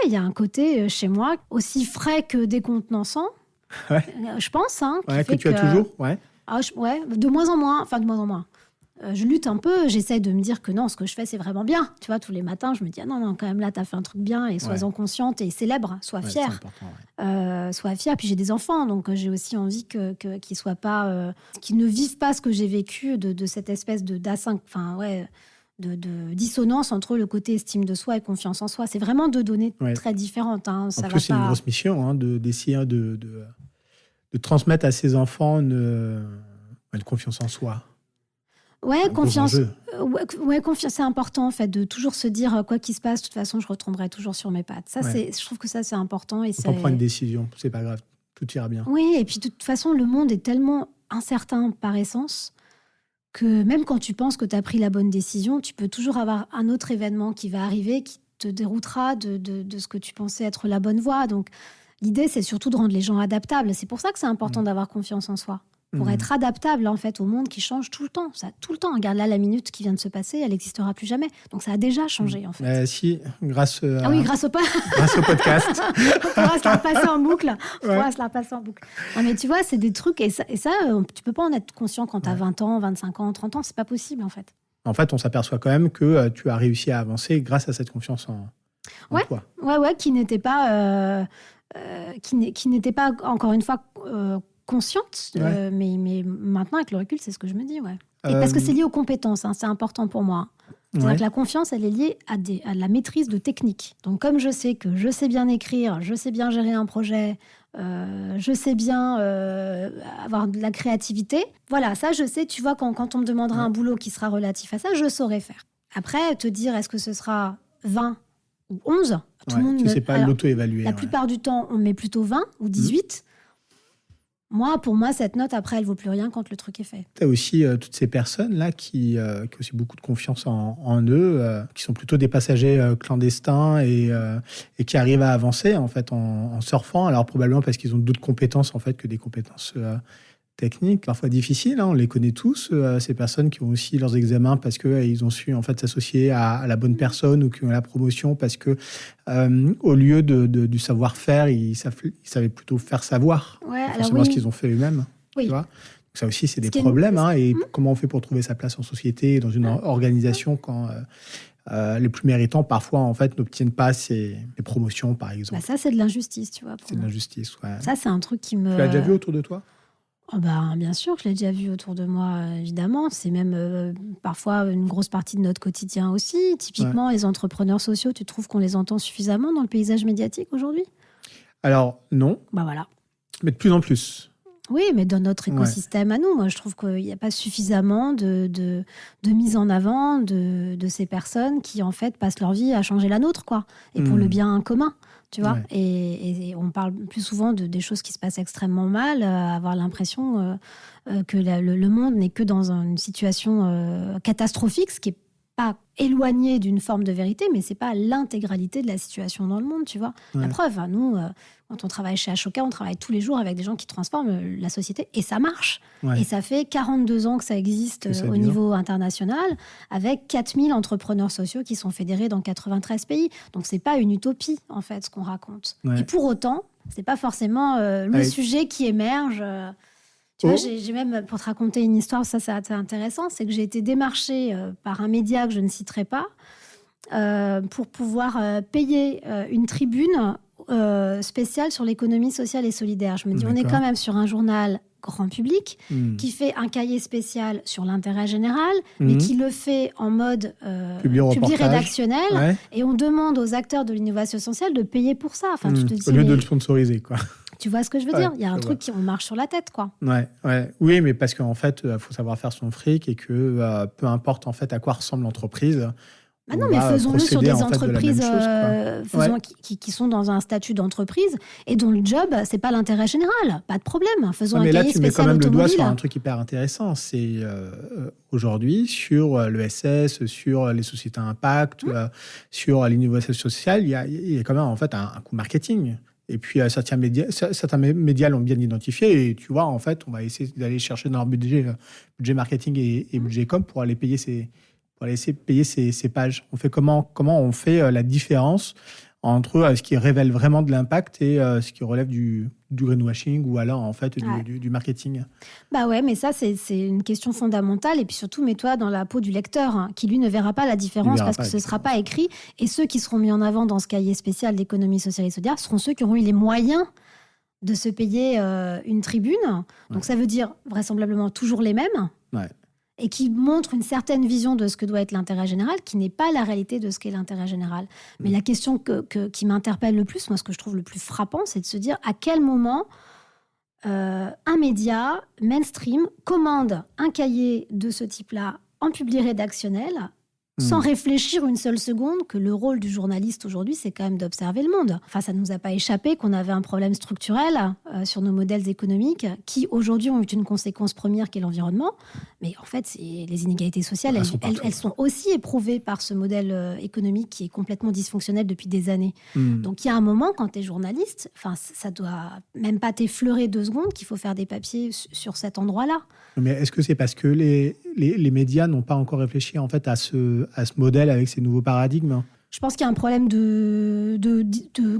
il y a un côté chez moi aussi frais que décontenançant. Je pense. Hein, que tu as toujours. De moins en moins. Enfin, de moins en moins. Je lutte un peu. J'essaie de me dire que non, ce que je fais, c'est vraiment bien. Tu vois, tous les matins, je me dis, non, quand même, là, tu as fait un truc bien et sois-en consciente et célèbre, sois fière. Sois fière. Puis j'ai des enfants, donc j'ai aussi envie qu'ils soient pas... qu'ils ne vivent pas ce que j'ai vécu de cette espèce de dissonance entre le côté estime de soi et confiance en soi. C'est vraiment deux données très différentes. Hein. En plus, c'est une grosse mission d'essayer de transmettre à ses enfants une confiance en soi. Confiance. Confiance, c'est important en fait, de toujours se dire quoi qu'il se passe, de toute façon, je retomberai toujours sur mes pattes. Ça, je trouve que ça, c'est important. Et on prend une décision, c'est pas grave, tout ira bien. Oui, et puis de toute façon, le monde est tellement incertain par essence que même quand tu penses que tu as pris la bonne décision, tu peux toujours avoir un autre événement qui va arriver, qui te déroutera de ce que tu pensais être la bonne voie. Donc, L'idée, c'est surtout de rendre les gens adaptables. C'est pour ça que c'est important d'avoir confiance en soi. Pour être adaptable, en fait, au monde qui change tout le temps. Ça, tout le temps. Regarde là, la minute qui vient de se passer, elle n'existera plus jamais. Donc, ça a déjà changé, en fait. Si, grâce grâce au podcast. On pourra se la repasser en boucle. Non, mais tu vois, c'est des trucs. Et ça, tu peux pas en être conscient quand tu as 20 ans, 25 ans, 30 ans. C'est pas possible, en fait. En fait, on s'aperçoit quand même que tu as réussi à avancer grâce à cette confiance en toi. Ouais, qui n'était pas, encore une fois, consciente. Mais maintenant, avec le recul, c'est ce que je me dis, Et parce que c'est lié aux compétences, c'est important pour moi. C'est-à-dire que la confiance, elle est liée à la maîtrise de techniques. Donc, comme je sais que je sais bien écrire, je sais bien gérer un projet, je sais bien avoir de la créativité. Voilà, ça, je sais, tu vois, quand on me demandera un boulot qui sera relatif à ça, je saurai faire. Après, te dire, est-ce que ce sera 20 ou 11 tout le monde tu ne sais pas l'auto-évaluer. La plupart du temps, on met plutôt 20 ou 18. Pour moi, cette note, après, elle vaut plus rien quand le truc est fait. Tu as aussi toutes ces personnes-là qui ont aussi beaucoup de confiance en eux, qui sont plutôt des passagers clandestins et qui arrivent à avancer en fait en surfant. Alors probablement parce qu'ils ont d'autres compétences en fait que des compétences techniques, parfois difficiles. On les connaît tous, ces personnes qui ont aussi leurs examens parce qu'ils ont su en fait s'associer à la bonne personne ou qui ont la promotion parce que au lieu du savoir-faire, ils savaient plutôt faire savoir. Forcément ce qu'ils ont fait eux-mêmes. Oui. Tu vois. Donc ça aussi, c'est des problèmes. Et comment on fait pour trouver sa place en société, dans une organisation quand les plus méritants, parfois, en fait, n'obtiennent pas les promotions, par exemple. Ça, c'est de l'injustice, tu vois. C'est de l'injustice, Ça, c'est un truc qui me... Tu l'as déjà vu autour de toi ? Bien sûr, je l'ai déjà vu autour de moi, évidemment. C'est même parfois une grosse partie de notre quotidien aussi. Typiquement, les entrepreneurs sociaux, tu trouves qu'on les entend suffisamment dans le paysage médiatique aujourd'hui ? Alors, non. Voilà. Mais de plus en plus. Oui, mais dans notre écosystème à nous, moi, je trouve qu'il n'y a pas suffisamment de mise en avant de ces personnes qui, en fait, passent leur vie à changer la nôtre, quoi. Et pour le bien commun. Tu vois, et on parle plus souvent des choses qui se passent extrêmement mal, avoir l'impression que le monde n'est que dans une situation catastrophique, ce qui n'est pas éloigné d'une forme de vérité, mais ce n'est pas l'intégralité de la situation dans le monde, tu vois. La preuve, nous, quand on travaille chez Ashoka, on travaille tous les jours avec des gens qui transforment la société, et ça marche. Et ça fait 42 ans que ça existe au niveau international, avec 4000 entrepreneurs sociaux qui sont fédérés dans 93 pays. Donc, ce n'est pas une utopie, en fait, ce qu'on raconte. Et pour autant, ce n'est pas forcément le sujet qui émerge. Tu vois, j'ai même, pour te raconter une histoire, ça c'est intéressant, c'est que j'ai été démarchée par un média que je ne citerai pas pour pouvoir payer une tribune spéciale sur l'économie sociale et solidaire. Je me dis, on est quand même sur un journal grand public qui fait un cahier spécial sur l'intérêt général, mais qui le fait en mode public rédactionnel, et on demande aux acteurs de l'innovation sociale de payer pour ça. Enfin, tu te dis, au lieu de le sponsoriser, quoi. Tu vois ce que je veux dire ? Il y a un truc qui on marche sur la tête, quoi. Oui, mais parce qu'en fait, il faut savoir faire son fric et que peu importe en fait à quoi ressemble l'entreprise. Non, mais faisons-le sur des entreprises qui sont dans un statut d'entreprise et dont le job, c'est pas l'intérêt général. Pas de problème. Faisons un cahier spécial automobile. Mais là, tu mets quand même le doigt sur un truc hyper intéressant. C'est aujourd'hui, sur l'ESS, sur les sociétés à impact, sur l'innovation sociale, il y a quand même en fait un coût marketing. Et puis, certains médias l'ont bien identifié. Et tu vois, en fait, on va essayer d'aller chercher dans leur budget marketing et budget com pour aller payer ces pages. On fait comment on fait la différence entre ce qui révèle vraiment de l'impact et ce qui relève du greenwashing ou alors, en fait, du marketing. Mais ça, c'est une question fondamentale. Et puis surtout, mets-toi dans la peau du lecteur, qui, lui, ne verra pas la différence parce que ce ne sera pas écrit. Et ceux qui seront mis en avant dans ce cahier spécial d'économie sociale et solidaire seront ceux qui auront eu les moyens de se payer une tribune. Donc, ça veut dire vraisemblablement toujours les mêmes. Et qui montrent une certaine vision de ce que doit être l'intérêt général, qui n'est pas la réalité de ce qu'est l'intérêt général. Mais la question qui m'interpelle le plus, moi, ce que je trouve le plus frappant, c'est de se dire à quel moment un média mainstream commande un cahier de ce type-là en public rédactionnel sans réfléchir une seule seconde que le rôle du journaliste aujourd'hui, c'est quand même d'observer le monde. Enfin, ça ne nous a pas échappé qu'on avait un problème structurel sur nos modèles économiques qui, aujourd'hui, ont eu une conséquence première qui est l'environnement. Mais en fait, les inégalités sociales, elles sont aussi éprouvées par ce modèle économique qui est complètement dysfonctionnel depuis des années. Donc, il y a un moment, quand tu es journaliste, ça doit même pas t'effleurer 2 secondes qu'il faut faire des papiers sur cet endroit-là. Mais est-ce que c'est parce que les médias n'ont pas encore réfléchi en fait à ce modèle avec ces nouveaux paradigmes ? Je pense qu'il y a un problème de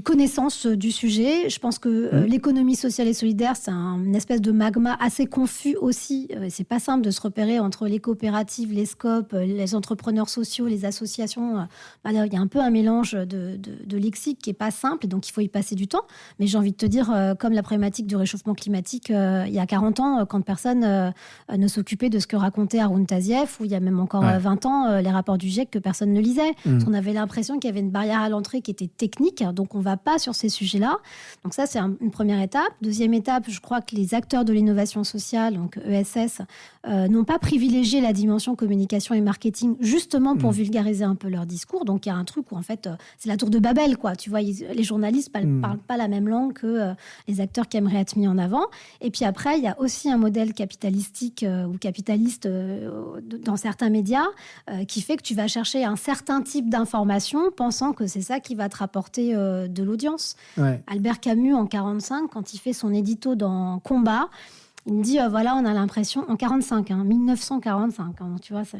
connaissance du sujet. Je pense que l'économie sociale et solidaire, c'est une espèce de magma assez confus aussi. C'est pas simple de se repérer entre les coopératives, les SCOP, les entrepreneurs sociaux, les associations. Il y a un peu un mélange de lexique qui est pas simple, et donc il faut y passer du temps. Mais j'ai envie de te dire, comme la problématique du réchauffement climatique, il y a 40 ans, quand personne ne s'occupait de ce que racontait Haroun Tazieff, ou il y a même encore 20 ans, les rapports du GIEC que personne ne lisait. Parce qu'on avait l'impression qu'il y avait une barrière à l'entrée qui était technique, donc on ne va pas sur ces sujets-là. Donc ça, c'est une première étape. Deuxième étape, je crois que les acteurs de l'innovation sociale, donc ESS, n'ont pas privilégié la dimension communication et marketing justement pour vulgariser un peu leur discours. Donc il y a un truc où en fait, c'est la tour de Babel, quoi. Tu vois, les journalistes ne parlent pas la même langue que les acteurs qui aimeraient être mis en avant. Et puis après, il y a aussi un modèle capitalistique ou capitaliste dans certains médias qui fait que tu vas chercher un certain type d'information pensant que c'est ça qui va te rapporter de l'audience. Albert Camus, en 1945, quand il fait son édito dans Combat, il me dit, voilà, on a l'impression, en 1945, tu vois, ça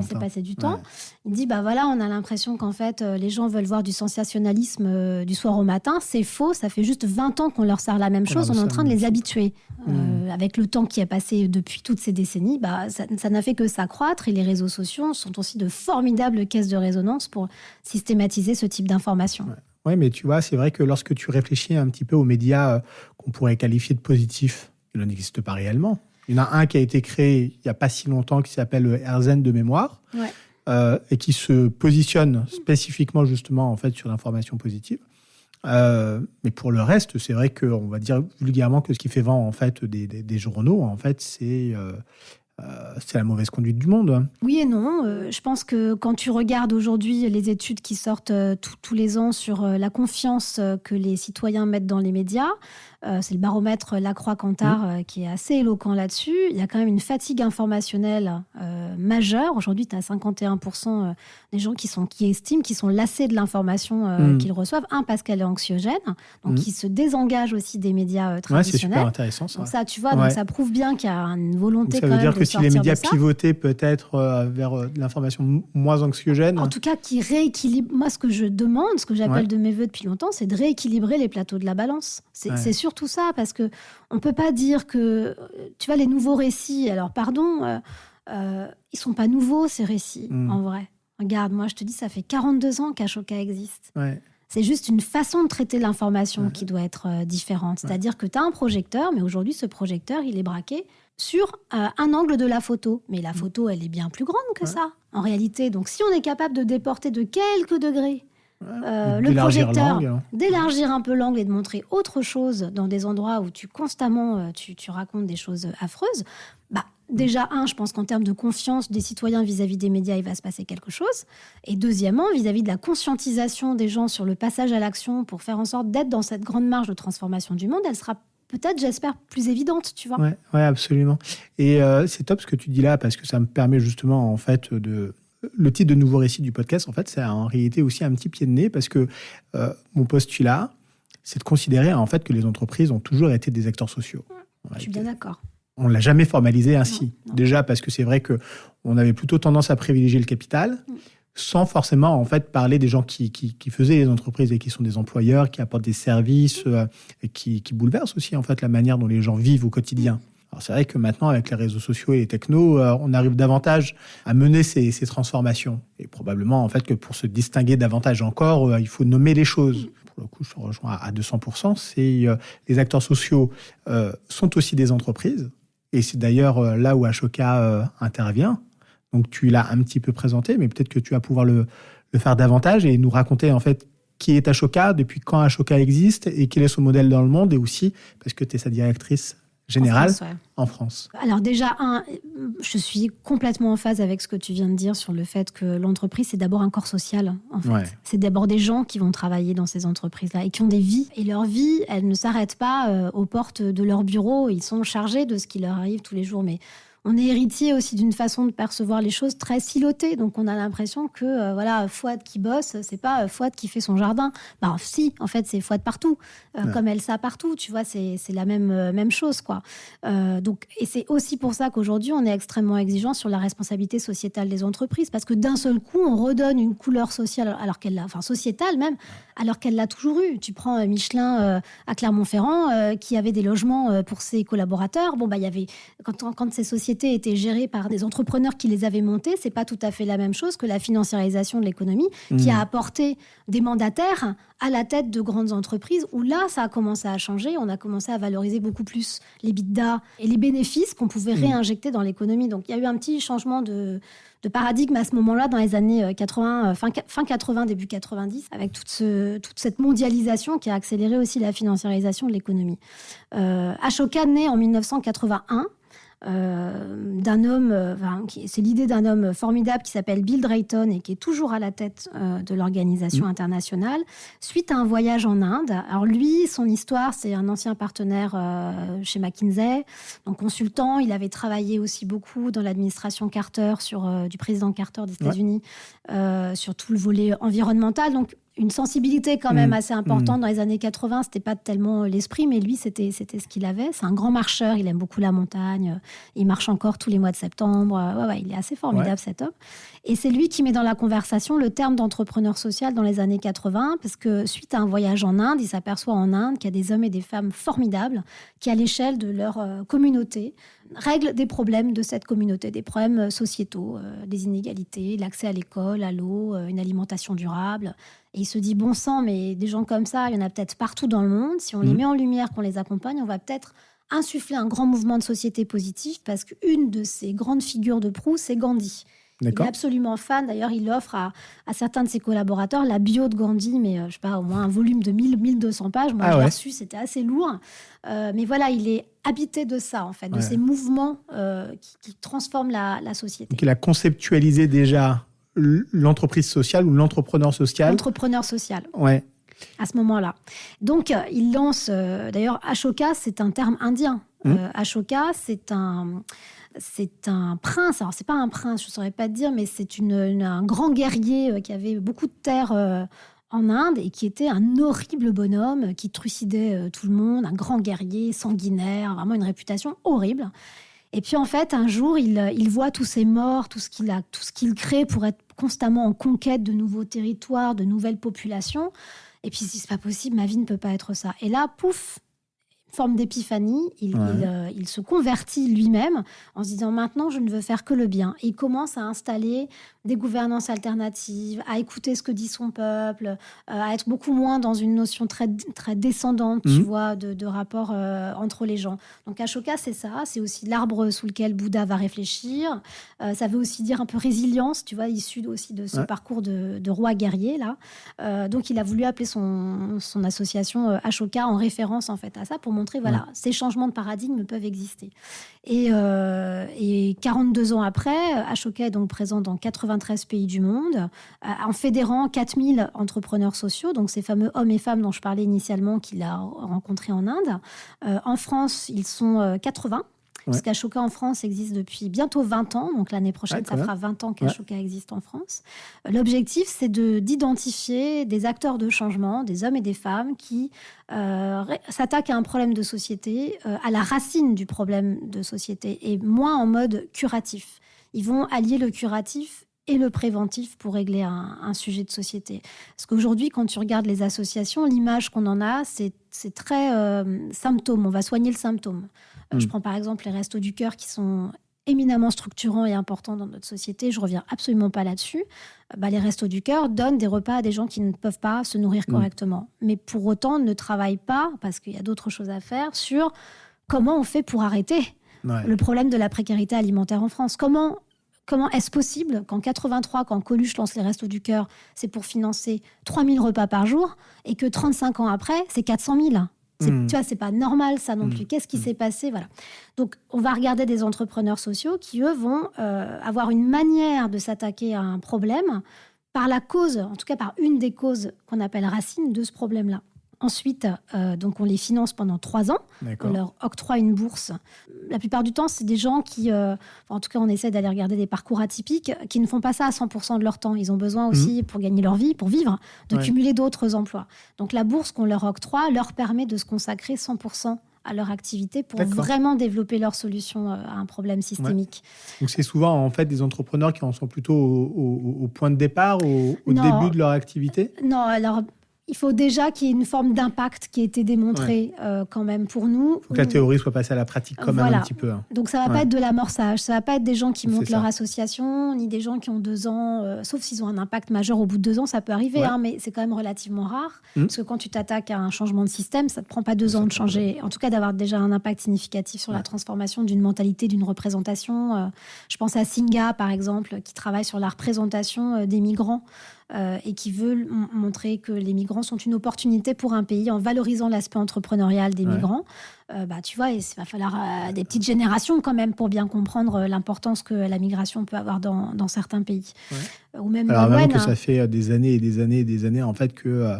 s'est passé du temps. Il dit, voilà, on a l'impression qu'en fait, les gens veulent voir du sensationnalisme du soir au matin. C'est faux, ça fait juste 20 ans qu'on leur sert la même chose, on est en train de les habituer. Avec le temps qui a passé depuis toutes ces décennies, ça n'a fait que s'accroître, et les réseaux sociaux sont aussi de formidables caisses de résonance pour systématiser ce type d'informations. Oui, mais tu vois, c'est vrai que lorsque tu réfléchis un petit peu aux médias qu'on pourrait qualifier de positifs, il n'existe pas réellement. Il y en a un qui a été créé il n'y a pas si longtemps qui s'appelle AirZen de mémoire et qui se positionne spécifiquement justement en fait sur l'information positive. Mais pour le reste, c'est vrai qu'on va dire vulgairement que ce qui fait vent en fait des journaux, en fait, c'est la mauvaise conduite du monde. Oui et non. Je pense que quand tu regardes aujourd'hui les études qui sortent tous les ans sur la confiance que les citoyens mettent dans les médias, c'est le baromètre Lacroix-Cantar qui est assez éloquent là-dessus. Il y a quand même une fatigue informationnelle majeure. Aujourd'hui, tu as 51% des gens qui estiment qu'ils sont lassés de l'information qu'ils reçoivent. Parce qu'elle est anxiogène, donc qui se désengagent aussi des médias traditionnels. C'est super intéressant ça. Donc ça, tu vois, donc ça prouve bien qu'il y a une volonté quand même de sortir de ça. Ça veut dire que si les médias pivotaient peut-être vers de l'information moins anxiogène... En tout cas, qui rééquilibre... Moi, ce que je demande, ce que j'appelle de mes voeux depuis longtemps, c'est de rééquilibrer les plateaux de la balance. C'est surtout ça, parce qu'on ne peut pas dire que... Tu vois, les nouveaux récits, alors pardon, ils ne sont pas nouveaux, ces récits, en vrai. Regarde, moi, je te dis, ça fait 42 ans qu'Ashoka existe. C'est juste une façon de traiter l'information qui doit être différente. C'est-à-dire que tu as un projecteur, mais aujourd'hui, ce projecteur, il est braqué sur un angle de la photo. Mais la photo, elle est bien plus grande que ça, en réalité. Donc, si on est capable de déporter de quelques degrés le projecteur, d'élargir un peu l'angle et de montrer autre chose dans des endroits où constamment tu racontes des choses affreuses, déjà, je pense qu'en termes de confiance des citoyens vis-à-vis des médias, il va se passer quelque chose. Et deuxièmement, vis-à-vis de la conscientisation des gens sur le passage à l'action pour faire en sorte d'être dans cette grande marge de transformation du monde, elle sera peut-être, j'espère, plus évidente, tu vois. Ouais, absolument. Et c'est top ce que tu dis là, parce que ça me permet justement, en fait, le titre de Nouveau Récit du podcast, en fait, c'est en réalité aussi un petit pied de nez, parce que mon postulat, c'est de considérer, en fait, que les entreprises ont toujours été des acteurs sociaux. Je suis bien d'accord. On ne l'a jamais formalisé ainsi. Non. Déjà parce que c'est vrai qu'on avait plutôt tendance à privilégier le capital, sans forcément en fait parler des gens qui faisaient les entreprises et qui sont des employeurs, qui apportent des services et qui bouleversent aussi en fait la manière dont les gens vivent au quotidien. Alors c'est vrai que maintenant, avec les réseaux sociaux et les technos, on arrive davantage à mener ces transformations. Et probablement en fait que pour se distinguer davantage encore, il faut nommer les choses. Pour le coup, je te rejoins à 200%. Les acteurs sociaux sont aussi des entreprises. Et c'est d'ailleurs là où Ashoka intervient. Donc tu l'as un petit peu présenté, mais peut-être que tu vas pouvoir le faire davantage et nous raconter en fait qui est Ashoka, depuis quand Ashoka existe et quel est son modèle dans le monde, et aussi, parce que tu es sa directrice générale France, ouais. en France. Alors déjà, je suis complètement en phase avec ce que tu viens de dire sur le fait que l'entreprise, c'est d'abord un corps social, en fait. Ouais. C'est d'abord des gens qui vont travailler dans ces entreprises-là et qui ont des vies. Et leur vie, elle ne s'arrête pas aux portes de leur bureau. Ils sont chargés de ce qui leur arrive tous les jours. Mais on est héritier aussi d'une façon de percevoir les choses très silotée. Donc, on a l'impression que, Fouad qui bosse, c'est pas Fouad qui fait son jardin. Bah, si, en fait, c'est Fouad partout. Comme Elsa partout, tu vois, c'est la même chose, quoi. Et c'est aussi pour ça qu'aujourd'hui, on est extrêmement exigeant sur la responsabilité sociétale des entreprises. Parce que d'un seul coup, on redonne une couleur sociale, sociétale même, alors qu'elle l'a toujours eue. Tu prends Michelin à Clermont-Ferrand, qui avait des logements pour ses collaborateurs. Bon, bah, il y avait, quand ces sociétés étaient gérées par des entrepreneurs qui les avaient montées, c'est pas tout à fait la même chose que la financiarisation de l'économie qui a apporté des mandataires à la tête de grandes entreprises où là, ça a commencé à changer. On a commencé à valoriser beaucoup plus les bidas et les bénéfices qu'on pouvait réinjecter dans l'économie. Donc, il y a eu un petit changement de paradigme à ce moment-là, dans les années 80, fin 80, début 90, avec toute cette mondialisation qui a accéléré aussi la financiarisation de l'économie. Ashoka naît en 1981. D'un homme, c'est l'idée d'un homme formidable qui s'appelle Bill Drayton et qui est toujours à la tête de l'organisation internationale, suite à un voyage en Inde. Alors lui, son histoire, c'est un ancien partenaire chez McKinsey, donc consultant. Il avait travaillé aussi beaucoup dans l'administration Carter, du président Carter des États-Unis, sur tout le volet environnemental. Donc, une sensibilité quand même assez importante. Dans les années 80, c'était pas tellement l'esprit, mais lui, c'était ce qu'il avait. C'est un grand marcheur, il aime beaucoup la montagne. Il marche encore tous les mois de septembre. Il est assez formidable, cet homme. Et c'est lui qui met dans la conversation le terme d'entrepreneur social dans les années 80, parce que suite à un voyage en Inde, il s'aperçoit en Inde qu'il y a des hommes et des femmes formidables qui, à l'échelle de leur communauté, règlent des problèmes de cette communauté, des problèmes sociétaux, des inégalités, l'accès à l'école, à l'eau, une alimentation durable. Et il se dit, bon sang, mais des gens comme ça, il y en a peut-être partout dans le monde. Si on les met en lumière, qu'on les accompagne, on va peut-être insuffler un grand mouvement de société positif, parce qu'une de ses grandes figures de proue, c'est Gandhi. D'accord. Il est absolument fan. D'ailleurs, il offre à certains de ses collaborateurs la bio de Gandhi, mais je sais pas, au moins un volume de 1200 pages. Moi, je l'ai reçu, c'était assez lourd. Mais voilà, il est habité de ça, en fait, de ces mouvements qui transforment la société. Donc, il a conceptualisé déjà l'entreprise sociale ou l'entrepreneur social. L'entrepreneur social. Ouais. À ce moment-là. Donc, il lance... d'ailleurs, Ashoka, c'est un terme indien. Ashoka, c'est un prince. Alors, c'est pas un prince, je ne saurais pas te dire, mais c'est un grand guerrier qui avait beaucoup de terres en Inde et qui était un horrible bonhomme qui trucidait tout le monde, un grand guerrier sanguinaire, vraiment une réputation horrible. Et puis, en fait, un jour, il voit tous ces morts, tout ce qu'il crée pour être constamment en conquête de nouveaux territoires, de nouvelles populations. Et puis, il se dit, c'est pas possible, ma vie ne peut pas être ça. Et là, pouf, forme d'épiphanie, il se convertit lui-même en se disant, maintenant, je ne veux faire que le bien. Et il commence à installer des gouvernances alternatives, à écouter ce que dit son peuple, à être beaucoup moins dans une notion très, très descendante, tu vois, de rapport entre les gens. Donc Ashoka, c'est ça, c'est aussi l'arbre sous lequel Bouddha va réfléchir. Ça veut aussi dire un peu résilience, tu vois, issu aussi de ce parcours de roi guerrier, là. Donc il a voulu appeler son association Ashoka en référence, en fait, à ça, pour montrer, voilà, ces changements de paradigme peuvent exister. Et 42 ans après, Ashoka est donc présent dans 93 pays du monde, en fédérant 4000 entrepreneurs sociaux, donc ces fameux hommes et femmes dont je parlais initialement qu'il a rencontrés en Inde. En France, ils sont 80. Parce qu'Ashoka en France existe depuis bientôt 20 ans. Donc l'année prochaine, ça fera 20 ans qu'Ashoka existe en France. L'objectif, c'est d'identifier des acteurs de changement, des hommes et des femmes qui s'attaquent à un problème de société, à la racine du problème de société, et moins en mode curatif. Ils vont allier le curatif et le préventif pour régler un sujet de société. Parce qu'aujourd'hui, quand tu regardes les associations, l'image qu'on en a, c'est très symptôme. On va soigner le symptôme. Je prends par exemple les Restos du Cœur qui sont éminemment structurants et importants dans notre société. Je ne reviens absolument pas là-dessus. Les Restos du Cœur donnent des repas à des gens qui ne peuvent pas se nourrir correctement. Mais pour autant, ne travaillent pas, parce qu'il y a d'autres choses à faire, sur comment on fait pour arrêter le problème de la précarité alimentaire en France. Comment est-ce possible qu'en 83, quand Coluche lance les Restos du Cœur, c'est pour financer 3000 repas par jour, et que 35 ans après, c'est 400 000 ? Tu vois, c'est pas normal ça non plus. Qu'est-ce qui s'est passé? Voilà. Donc, on va regarder des entrepreneurs sociaux qui, eux, vont avoir une manière de s'attaquer à un problème par la cause, en tout cas par une des causes qu'on appelle racine de ce problème-là. Ensuite, donc on les finance pendant 3 ans. D'accord. On leur octroie une bourse. La plupart du temps, c'est des gens qui, en tout cas, on essaie d'aller regarder des parcours atypiques, qui ne font pas ça à 100% de leur temps. Ils ont besoin aussi, pour gagner leur vie, pour vivre, de cumuler d'autres emplois. Donc la bourse qu'on leur octroie leur permet de se consacrer 100% à leur activité pour vraiment développer leur solution à un problème systémique. Donc c'est souvent en fait des entrepreneurs qui en sont plutôt au point de départ, au début de leur activité? Non, alors... Il faut déjà qu'il y ait une forme d'impact qui ait été démontrée quand même pour nous. Il faut que la théorie soit passée à la pratique quand même un petit peu. Donc ça ne va pas être de l'amorçage, ça ne va pas être des gens qui montent leur association, ni des gens qui ont 2 ans, sauf s'ils ont un impact majeur au bout de 2 ans, ça peut arriver, mais c'est quand même relativement rare. Parce que quand tu t'attaques à un changement de système, ça ne te prend pas 2 ans de changer, en tout cas d'avoir déjà un impact significatif sur la transformation d'une mentalité, d'une représentation. Je pense à Singa, par exemple, qui travaille sur la représentation des migrants. Et qui veut montrer que les migrants sont une opportunité pour un pays en valorisant l'aspect entrepreneurial des migrants. Tu vois, il va falloir des petites générations quand même pour bien comprendre l'importance que la migration peut avoir dans certains pays. Ou même alors même que ça fait des années et des années et des années en fait que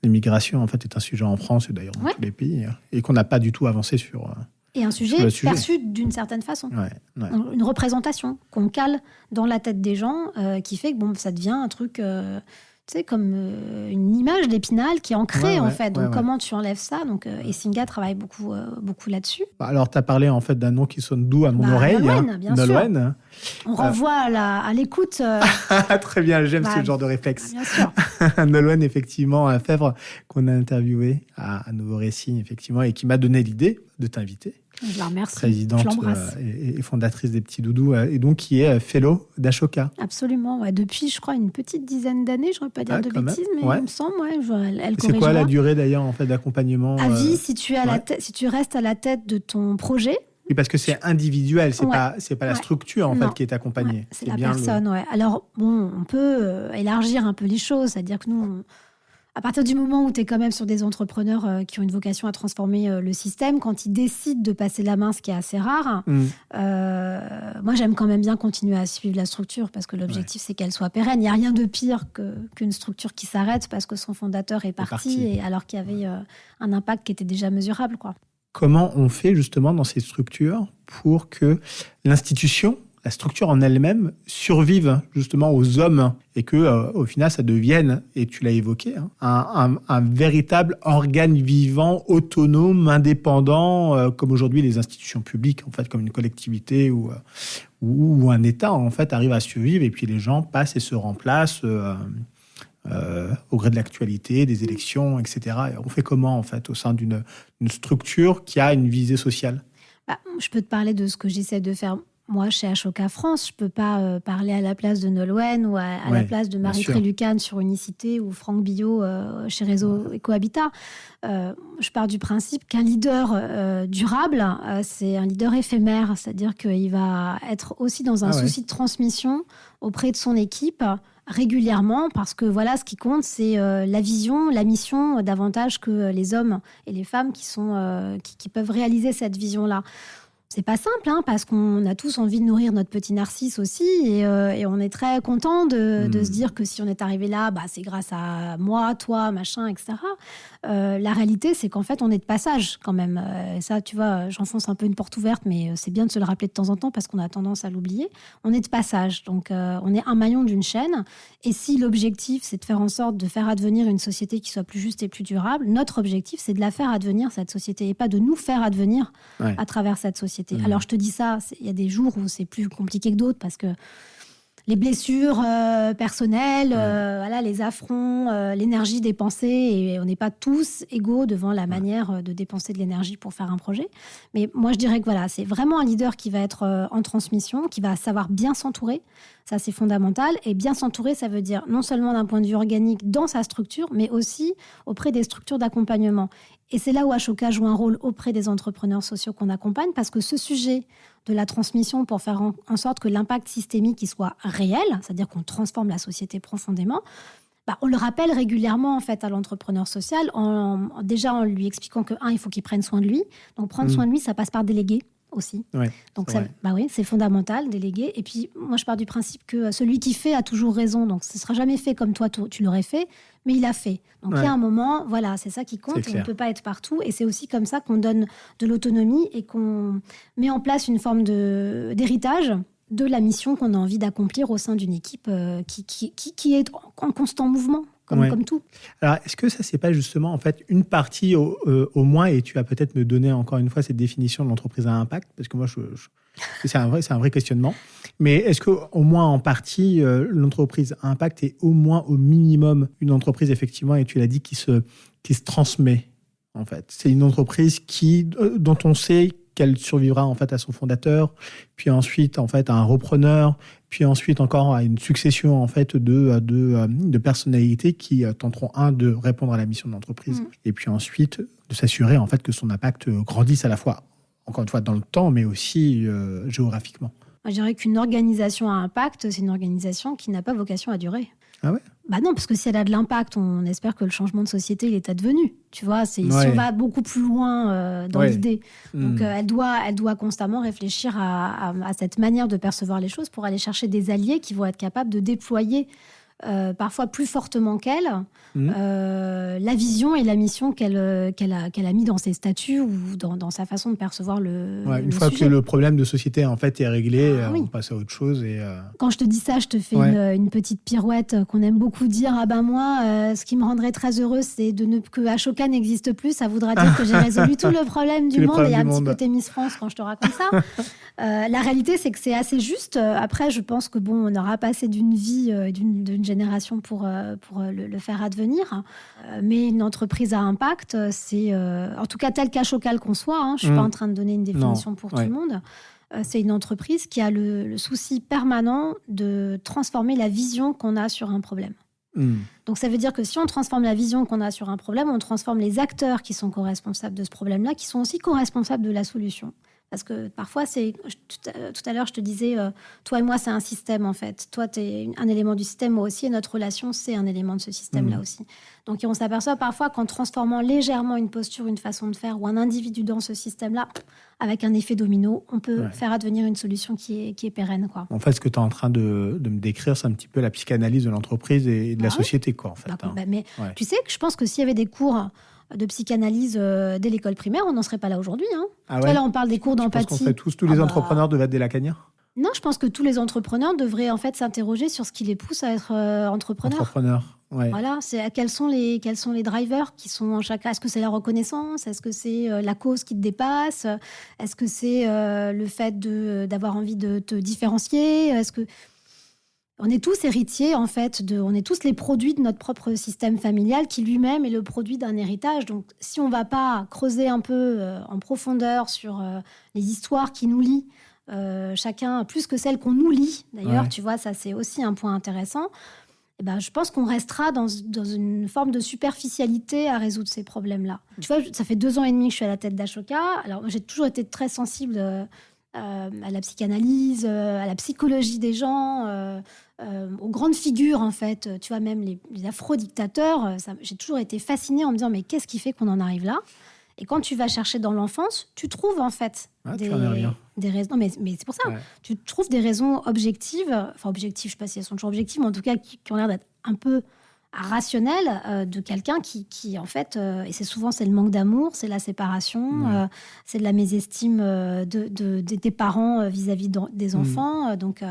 l'immigration en fait est un sujet en France et d'ailleurs dans tous les pays et qu'on n'a pas du tout avancé sur... Et un sujet perçu d'une certaine façon. Une représentation qu'on cale dans la tête des gens qui fait que ça devient un truc, tu sais, comme une image d'Épinal qui est ancrée en fait. Donc comment tu enlèves ça? Donc, et Singa travaille beaucoup là-dessus. Alors tu as parlé en fait d'un nom qui sonne doux à mon oreille. Nolwenn, bien sûr. On renvoie à l'écoute. Très bien, j'aime ce genre de réflexe. Bien sûr. Nolwenn, effectivement, à Fèvre, qu'on a interviewé à Nouveau Récit, effectivement, et qui m'a donné l'idée de t'inviter. Je la remercie. Présidente et fondatrice des Petits Doudous, et donc qui est fellow d'Ashoka. Absolument, depuis, je crois, une petite dizaine d'années, je ne vais pas dire de bêtises, mais il me semble, elle corrigera. C'est quoi la durée d'ailleurs en fait, d'accompagnement? À vie, si tu restes à la tête de ton projet. Oui, parce que c'est individuel, c'est pas la structure en fait qui est accompagnée. C'est la personne, Alors, on peut élargir un peu les choses, c'est-à-dire que nous... À partir du moment où tu es quand même sur des entrepreneurs qui ont une vocation à transformer le système, quand ils décident de passer la main, ce qui est assez rare, moi, j'aime quand même bien continuer à suivre la structure parce que l'objectif, c'est qu'elle soit pérenne. Il n'y a rien de pire qu'une structure qui s'arrête parce que son fondateur est parti. Et alors qu'il y avait un impact qui était déjà mesurable, quoi. Comment on fait justement dans ces structures pour que l'institution, la structure en elle-même, survive justement aux hommes et que, au final, ça devienne, et tu l'as évoqué, un véritable organe vivant, autonome, indépendant, comme aujourd'hui les institutions publiques, en fait, comme une collectivité ou un État, en fait, arrive à survivre et puis les gens passent et se remplacent au gré de l'actualité, des élections, etc. Et on fait comment, en fait, au sein d'une structure qui a une visée sociale? Je peux te parler de ce que j'essaie de faire moi, chez Ashoka France. Je ne peux pas parler à la place de Nolwenn ou à la place de Marie Trélucane sur Unicité ou Franck Billot chez Réseau Ecohabitat. Je pars du principe qu'un leader durable, c'est un leader éphémère. C'est-à-dire qu'il va être aussi dans un souci de transmission auprès de son équipe régulièrement, parce que voilà, ce qui compte, c'est la vision, la mission, davantage que les hommes et les femmes qui peuvent réaliser cette vision-là. C'est pas simple, parce qu'on a tous envie de nourrir notre petit Narcisse aussi, et on est très content de se dire que si on est arrivé là, c'est grâce à moi, toi, machin, etc. La réalité, c'est qu'en fait, on est de passage quand même. Ça, tu vois, j'enfonce un peu une porte ouverte, mais c'est bien de se le rappeler de temps en temps parce qu'on a tendance à l'oublier. On est de passage, donc on est un maillon d'une chaîne. Et si l'objectif, c'est de faire en sorte de faire advenir une société qui soit plus juste et plus durable, notre objectif, c'est de la faire advenir, cette société, et pas de nous faire advenir à travers cette société. Alors, je te dis ça, il y a des jours où c'est plus compliqué que d'autres parce que les blessures personnelles, les affronts, l'énergie dépensée, et on n'est pas tous égaux devant la manière de dépenser de l'énergie pour faire un projet. Mais moi, je dirais que voilà, c'est vraiment un leader qui va être en transmission, qui va savoir bien s'entourer. Ça, c'est fondamental. Et bien s'entourer, ça veut dire non seulement d'un point de vue organique dans sa structure, mais aussi auprès des structures d'accompagnement. Et c'est là où Ashoka joue un rôle auprès des entrepreneurs sociaux qu'on accompagne, parce que ce sujet de la transmission pour faire en sorte que l'impact systémique il soit réel, c'est-à-dire qu'on transforme la société profondément, On le rappelle régulièrement en fait à l'entrepreneur social, déjà en lui expliquant que, il faut qu'il prenne soin de lui. Donc prendre soin de lui, ça passe par déléguer aussi. Ouais, donc c'est fondamental, déléguer. Et puis moi je pars du principe que celui qui fait a toujours raison. Donc ce ne sera jamais fait comme toi tu l'aurais fait, mais il a fait. Donc il y a un moment, voilà, c'est ça qui compte. On ne peut pas être partout. Et c'est aussi comme ça qu'on donne de l'autonomie et qu'on met en place une forme d'héritage de la mission qu'on a envie d'accomplir au sein d'une équipe qui est en constant mouvement, comme tout. Alors, est-ce que ça, c'est pas justement en fait une partie au moins, et tu vas peut-être me donner encore une fois cette définition de l'entreprise à impact, parce que moi, c'est un vrai questionnement. Mais est-ce que au moins en partie, l'entreprise à impact est au moins au minimum une entreprise effectivement, et tu l'as dit, qui se transmet en fait. C'est une entreprise dont on sait qu'elle survivra en fait à son fondateur, puis ensuite en fait à un repreneur, puis ensuite encore à une succession en fait de personnalités qui tenteront de répondre à la mission de l'entreprise, et puis ensuite de s'assurer en fait que son impact grandisse à la fois, encore une fois, dans le temps, mais aussi géographiquement. Je dirais qu'une organisation à impact, c'est une organisation qui n'a pas vocation à durer. Ah ouais ? Non, parce que si elle a de l'impact, on espère que le changement de société, il est advenu. Tu vois, si on va beaucoup plus loin dans l'idée. Donc, elle doit constamment réfléchir à cette manière de percevoir les choses pour aller chercher des alliés qui vont être capables de déployer parfois plus fortement qu'elle, la vision et la mission qu'elle a mis dans ses statuts ou dans sa façon de percevoir le une fois sujet. que le problème de société en fait est réglé, on passe à autre chose. Quand je te dis ça, je te fais une petite pirouette qu'on aime beaucoup dire. Moi, ce qui me rendrait très heureuse, c'est que Ashoka n'existe plus. Ça voudra dire que j'ai résolu tout le problème du monde. Et il y a un petit côté Miss France quand je te raconte ça. La réalité, c'est que c'est assez juste. Après, je pense que on aura passé d'une vie, d'une génération pour le faire advenir. Mais une entreprise à impact, c'est en tout cas tel qu'Ashoka le conçoit. Je suis pas en train de donner une définition pour tout le monde. C'est une entreprise qui a le souci permanent de transformer la vision qu'on a sur un problème. Donc ça veut dire que si on transforme la vision qu'on a sur un problème, on transforme les acteurs qui sont co-responsables de ce problème-là, qui sont aussi co-responsables de la solution. Parce que parfois, tout à l'heure, je te disais, toi et moi, c'est un système, en fait. Toi, tu es un élément du système, moi aussi, et notre relation, c'est un élément de ce système-là aussi. Donc, on s'aperçoit parfois qu'en transformant légèrement une posture, une façon de faire, ou un individu dans ce système-là, avec un effet domino, on peut faire advenir une solution qui est pérenne, quoi. En fait, ce que tu es en train de me décrire, c'est un petit peu la psychanalyse de l'entreprise et de la société, quoi, en fait. Mais tu sais que je pense que s'il y avait des cours de psychanalyse dès l'école primaire, on n'en serait pas là aujourd'hui. Là, on parle des cours d'empathie. Je pense qu'on fait tous les entrepreneurs devaient être des lacaniens. Non, je pense que tous les entrepreneurs devraient en fait s'interroger sur ce qui les pousse à être entrepreneurs. Voilà, quels sont les drivers qui sont en chacun. Est-ce que c'est la reconnaissance ? Est-ce que c'est la cause qui te dépasse ? Est-ce que c'est le fait d'avoir envie de te différencier ? Est-ce que on est tous héritiers, en fait, on est tous les produits de notre propre système familial qui lui-même est le produit d'un héritage. Donc, si on ne va pas creuser un peu en profondeur sur les histoires qui nous lient, chacun, plus que celles qu'on nous lit, d'ailleurs, tu vois, ça c'est aussi un point intéressant, je pense qu'on restera dans une forme de superficialité à résoudre ces problèmes-là. Tu vois, ça fait 2 ans et demi que je suis à la tête d'Ashoka. Alors, j'ai toujours été très sensible à la psychanalyse, à la psychologie des gens, aux grandes figures, en fait. Tu vois, même les afro-dictateurs, j'ai toujours été fascinée en me disant, mais qu'est-ce qui fait qu'on en arrive là ? Et quand tu vas chercher dans l'enfance, tu trouves en fait des raisons. Non, mais c'est pour ça. Tu trouves des raisons objectives, enfin objectives, je ne sais pas si elles sont toujours objectives, mais en tout cas qui ont l'air d'être un peu rationnelles, de quelqu'un qui en fait, et c'est le manque d'amour, c'est la séparation, c'est de la mésestime des parents vis-à-vis des enfants. Donc,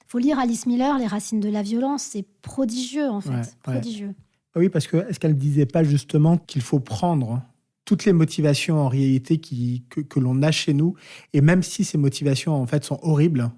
faut lire Alice Miller, Les racines de la violence, c'est prodigieux en fait, prodigieux. Oui, parce que est-ce qu'elle ne disait pas justement qu'il faut prendre toutes les motivations en réalité que l'on a chez nous, et même si ces motivations en fait sont horribles,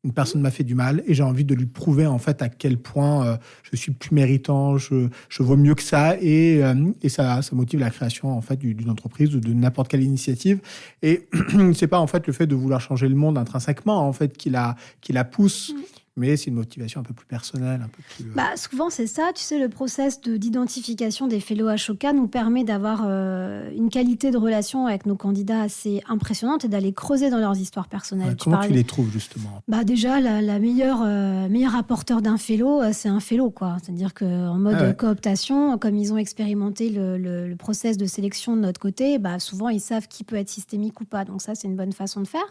une personne m'a fait du mal et j'ai envie de lui prouver en fait à quel point je suis plus méritant, je vaux mieux que ça, et ça motive la création en fait d'une entreprise ou de n'importe quelle initiative. Et c'est pas en fait le fait de vouloir changer le monde intrinsèquement en fait qui la pousse. Mais c'est une motivation un peu plus personnelle, un peu plus... Souvent, c'est ça. Tu sais, le process d'identification des fellows Ashoka nous permet d'avoir une qualité de relation avec nos candidats assez impressionnante et d'aller creuser dans leurs histoires personnelles. Comment tu les trouves, justement? Déjà, la meilleure rapporteur d'un fellow, c'est un fellow, quoi. C'est-à-dire qu'en mode cooptation, comme ils ont expérimenté le process de sélection de notre côté, souvent, ils savent qui peut être systémique ou pas. Donc ça, c'est une bonne façon de faire.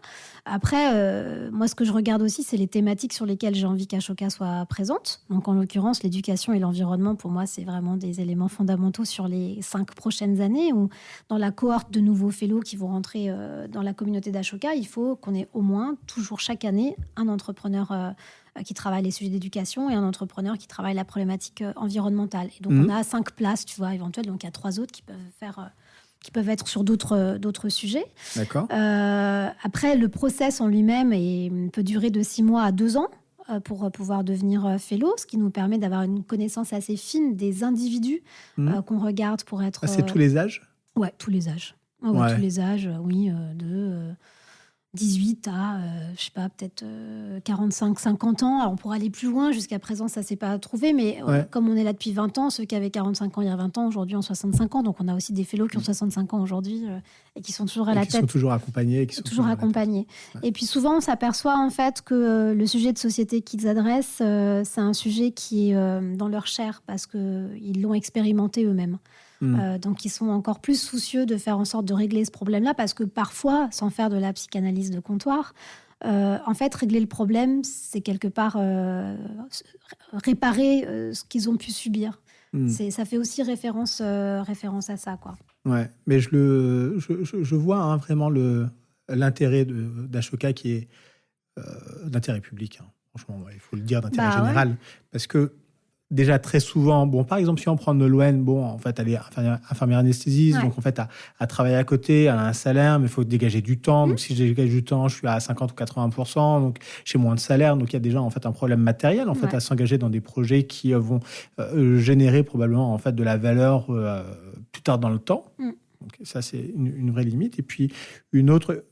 Après, moi, ce que je regarde aussi, c'est les thématiques sur lesquelles j'ai envie qu'Ashoka soit présente. Donc, en l'occurrence, l'éducation et l'environnement, pour moi, c'est vraiment des éléments fondamentaux sur les 5 prochaines années. Ou dans la cohorte de nouveaux fellows qui vont rentrer dans la communauté d'Ashoka, il faut qu'on ait au moins, toujours chaque année, un entrepreneur qui travaille les sujets d'éducation et un entrepreneur qui travaille la problématique environnementale. Et donc, on a 5 places, tu vois, éventuelles. Donc, il y a 3 autres qui peuvent être sur d'autres sujets. D'accord. Après, le process en lui-même peut durer de 6 mois à 2 ans pour pouvoir devenir fellow, ce qui nous permet d'avoir une connaissance assez fine des individus qu'on regarde pour être... C'est tous les âges? Ouais, tous les âges. Tous les âges, de 18 à, je sais pas, peut-être 45, 50 ans. Alors, on pourra aller plus loin. Jusqu'à présent, ça ne s'est pas trouvé. Mais comme on est là depuis 20 ans, ceux qui avaient 45 ans il y a 20 ans, aujourd'hui ont 65 ans. Donc, on a aussi des fellows qui ont 65 ans aujourd'hui et qui sont toujours à la tête. Qui sont toujours accompagnés. Toujours accompagnés. Et puis, souvent, on s'aperçoit en fait que le sujet de société qu'ils adressent, c'est un sujet qui est dans leur chair parce qu'ils l'ont expérimenté eux-mêmes. Donc, ils sont encore plus soucieux de faire en sorte de régler ce problème-là parce que parfois, sans faire de la psychanalyse de comptoir, en fait, régler le problème, c'est quelque part réparer ce qu'ils ont pu subir. Ça fait aussi référence à ça, quoi. Ouais, mais je vois vraiment l'intérêt d'Ashoka qui est d'intérêt public. Franchement, il faut le dire, d'intérêt général. Ouais. Parce que déjà, très souvent, par exemple, si on prend Nolwenn, en fait, elle est infirmière anesthésiste, donc en fait, elle travaille à côté, elle a un salaire, mais il faut dégager du temps. Donc, si je dégage du temps, je suis à 50 ou 80%, donc j'ai moins de salaire. Donc, il y a déjà en fait un problème matériel en fait à s'engager dans des projets qui vont générer probablement en fait de la valeur plus tard dans le temps. Donc, ça, c'est une vraie limite. Et puis, une autre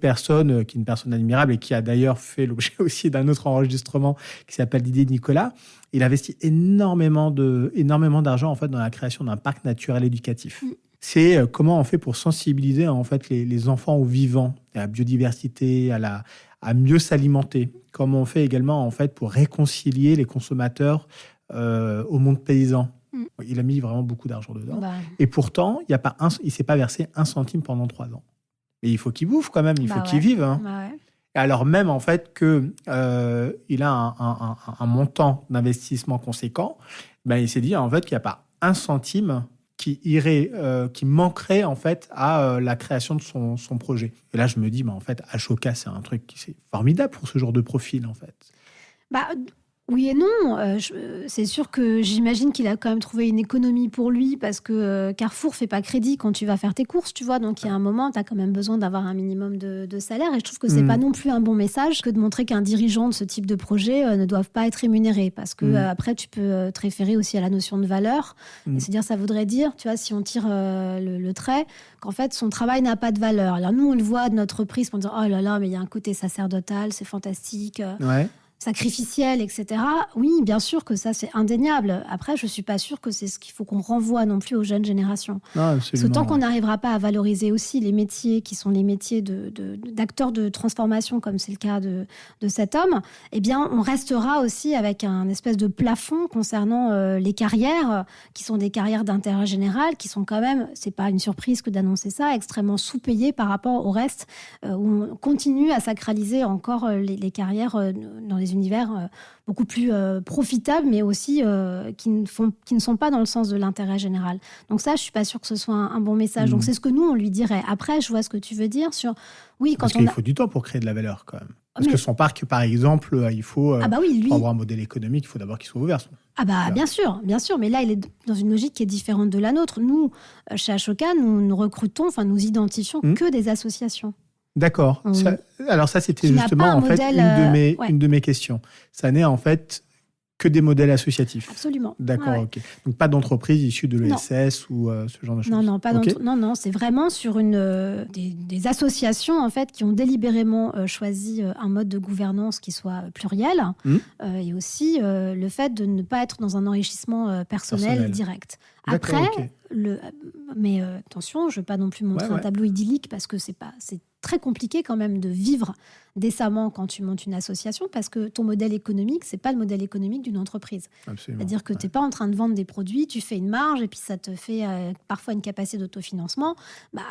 personne, qui est une personne admirable et qui a d'ailleurs fait l'objet aussi d'un autre enregistrement qui s'appelle Didier Nicolas, il investit énormément d'argent en fait, dans la création d'un parc naturel éducatif. C'est comment on fait pour sensibiliser en fait, les enfants au vivant, à la biodiversité, à mieux s'alimenter. Comment on fait également en fait, pour réconcilier les consommateurs au monde paysan. Il a mis vraiment beaucoup d'argent dedans. Et pourtant, il ne s'est pas versé 1 centime pendant 3 ans. Mais il faut qu'il bouffe quand même, il faut qu'il vive. Alors même en fait qu'il a un montant d'investissement conséquent, il s'est dit en fait qu'il n'y a pas 1 centime qui manquerait en fait à la création de son projet. Et là, je me dis, en fait, Ashoka, c'est un truc qui c'est formidable pour ce genre de profil en fait. Oui et non. C'est sûr que j'imagine qu'il a quand même trouvé une économie pour lui parce que Carrefour fait pas crédit quand tu vas faire tes courses, tu vois. Donc, il y a un moment, tu as quand même besoin d'avoir un minimum de salaire. Et je trouve que c'est pas non plus un bon message que de montrer qu'un dirigeant de ce type de projet ne doit pas être rémunéré. Parce que après, tu peux te référer aussi à la notion de valeur. Et c'est-à-dire, ça voudrait dire, tu vois, si on tire le trait, qu'en fait, son travail n'a pas de valeur. Alors, nous, on le voit de notre prise pour dire, oh là là, mais il y a un côté sacerdotal, c'est fantastique. Sacrificiel, etc. Oui, bien sûr que ça, c'est indéniable. Après, je ne suis pas sûre que c'est ce qu'il faut qu'on renvoie non plus aux jeunes générations. Non, parce que tant qu'on n'arrivera pas à valoriser aussi les métiers qui sont les métiers d'acteurs de transformation, comme c'est le cas de cet homme, eh bien, on restera aussi avec un espèce de plafond concernant les carrières, qui sont des carrières d'intérêt général, qui sont quand même, ce n'est pas une surprise que d'annoncer ça, extrêmement sous-payées par rapport au reste, où on continue à sacraliser encore les carrières dans les univers beaucoup plus profitables, mais aussi qui ne sont pas dans le sens de l'intérêt général. Donc ça, je ne suis pas sûre que ce soit un bon message. Donc c'est ce que nous, on lui dirait. Après, je vois ce que tu veux dire sur... Oui, parce qu'il faut du temps pour créer de la valeur, quand même. Parce que son parc, par exemple, il faut... pour avoir un modèle économique, il faut d'abord qu'il soit ouvert. Bien sûr. Mais là, il est dans une logique qui est différente de la nôtre. Nous, chez Ashoka, nous recrutons, nous identifions que des associations. D'accord. Alors ça, c'était justement en fait une de mes questions. Ça n'est en fait Que des modèles associatifs. Absolument. D'accord, ok. Donc pas d'entreprise issue de l'ESS ou ce genre de choses. Non, pas non, c'est vraiment sur des associations en fait qui ont délibérément choisi un mode de gouvernance qui soit pluriel et aussi le fait de ne pas être dans un enrichissement personnel direct. Après, mais attention, je ne veux pas non plus montrer un tableau idyllique parce que c'est très compliqué quand même de vivre décemment quand tu montes une association parce que ton modèle économique, c'est pas le modèle économique d'une entreprise. Absolument. C'est-à-dire que tu n'es pas en train de vendre des produits, tu fais une marge et puis ça te fait parfois une capacité d'autofinancement.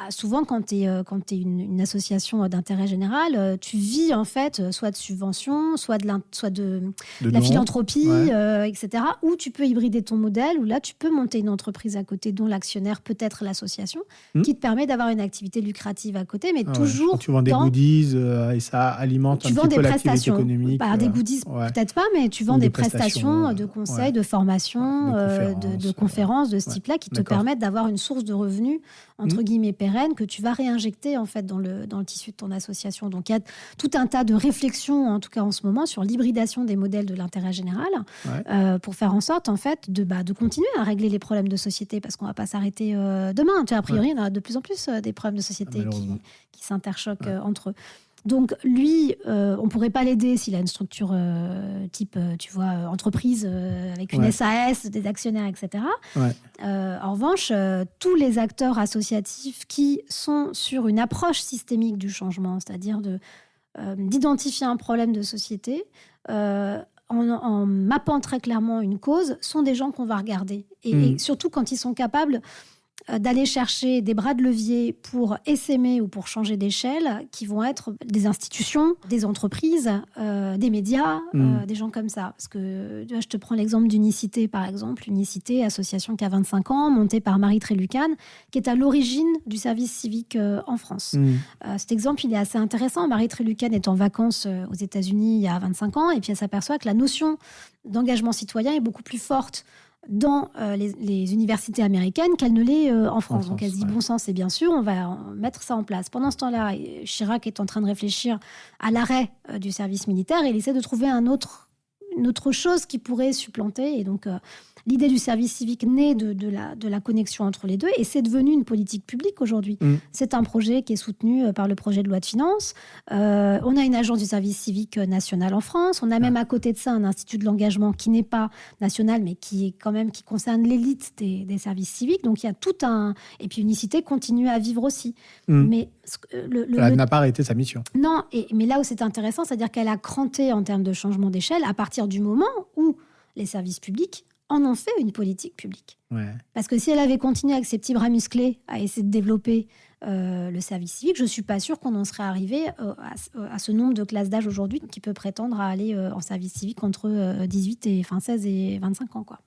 Souvent, quand tu es une association d'intérêt général, tu vis en fait soit de subventions, soit de la philanthropie, etc. Ou tu peux hybrider ton modèle, où là, tu peux monter une entreprise à côté dont l'actionnaire peut être l'association, qui te permet d'avoir une activité lucrative à côté, mais toujours quand tu vends des goodies et ça alimente un petit peu l'activité économique. Des goodies, peut-être pas, mais tu vends des prestations de conseils, de formation, de conférences de ce type-là qui te permettent d'avoir une source de revenus, entre guillemets, pérenne, que tu vas réinjecter en fait, dans le tissu de ton association. Donc, il y a tout un tas de réflexions, en tout cas en ce moment, sur l'hybridation des modèles de l'intérêt général pour faire en sorte en fait, de continuer à régler les problèmes de société parce qu'on ne va pas s'arrêter demain. Tu vois, a priori, il y en a de plus en plus des problèmes de société qui s'interchoquent entre eux. Donc, lui, on ne pourrait pas l'aider s'il a une structure type, tu vois, entreprise avec une SAS, des actionnaires, etc. En revanche, tous les acteurs associatifs qui sont sur une approche systémique du changement, c'est-à-dire d'identifier un problème de société, en mappant très clairement une cause, sont des gens qu'on va regarder. Et surtout quand ils sont capables d'aller chercher des bras de levier pour essaimer ou pour changer d'échelle, qui vont être des institutions, des entreprises, des médias, des gens comme ça. Parce que je te prends l'exemple d'Unicité, par exemple. Unicité, association qui a 25 ans, montée par Marie Trélucane, qui est à l'origine du service civique en France. Cet exemple, il est assez intéressant. Marie Trélucane est en vacances aux États-Unis il y a 25 ans, et puis elle s'aperçoit que la notion d'engagement citoyen est beaucoup plus forte dans les universités américaines qu'elle ne l'est en France. Donc elle se dit, bon sang, c'est bien sûr, on va mettre ça en place. Pendant ce temps-là, Chirac est en train de réfléchir à l'arrêt du service militaire et il essaie de trouver une autre chose qui pourrait supplanter. Et donc, l'idée du service civique naît de la connexion entre les deux et c'est devenu une politique publique aujourd'hui. C'est un projet qui est soutenu par le projet de loi de finances. On a une agence du service civique national en France. On a même à côté de ça un institut de l'engagement qui n'est pas national, mais qui concerne l'élite des services civiques. Donc, il y a tout un... Et puis, Unicité continue à vivre aussi. Mais elle n'a pas arrêté sa mission. Non, mais là où c'est intéressant, c'est-à-dire qu'elle a cranté en termes de changement d'échelle à partir du moment où les services publics en ont fait une politique publique. Parce que si elle avait continué avec ses petits bras musclés à essayer de développer le service civique, je ne suis pas sûre qu'on en serait arrivé à ce nombre de classes d'âge aujourd'hui qui peut prétendre à aller en service civique entre 16 et 25 ans, quoi.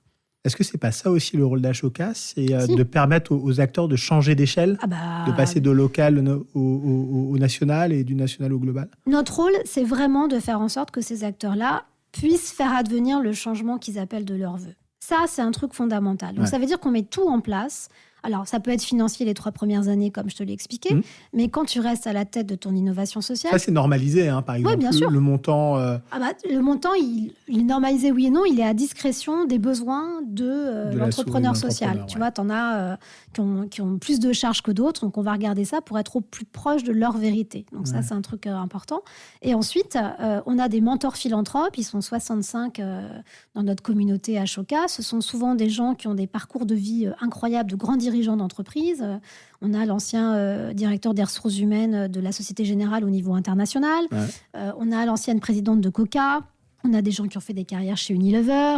Est-ce que c'est pas ça aussi le rôle d'Ashoka, c'est de permettre aux acteurs de changer d'échelle, de passer de local au national et du national au global? Notre rôle, c'est vraiment de faire en sorte que ces acteurs-là puissent faire advenir le changement qu'ils appellent de leur vœu. Ça, c'est un truc fondamental. Donc, ça veut dire qu'on met tout en place. Alors, ça peut être financier les 3 premières années, comme je te l'ai expliqué, mais quand tu restes à la tête de ton innovation sociale... Ça, c'est normalisé, hein, par exemple. Oui, bien sûr. Le montant... le montant, il est normalisé, oui et non. Il est à discrétion des besoins de l'entrepreneur social. Tu vois, t'en as qui ont plus de charges que d'autres, donc on va regarder ça pour être au plus proche de leur vérité. Donc ça, c'est un truc important. Et ensuite, on a des mentors philanthropes. Ils sont 65 dans notre communauté Ashoka. Ce sont souvent des gens qui ont des parcours de vie incroyables, de grands dirigeants d'entreprise. On a l'ancien directeur des ressources humaines de la Société Générale au niveau international. On a l'ancienne présidente de Coca. On a des gens qui ont fait des carrières chez Unilever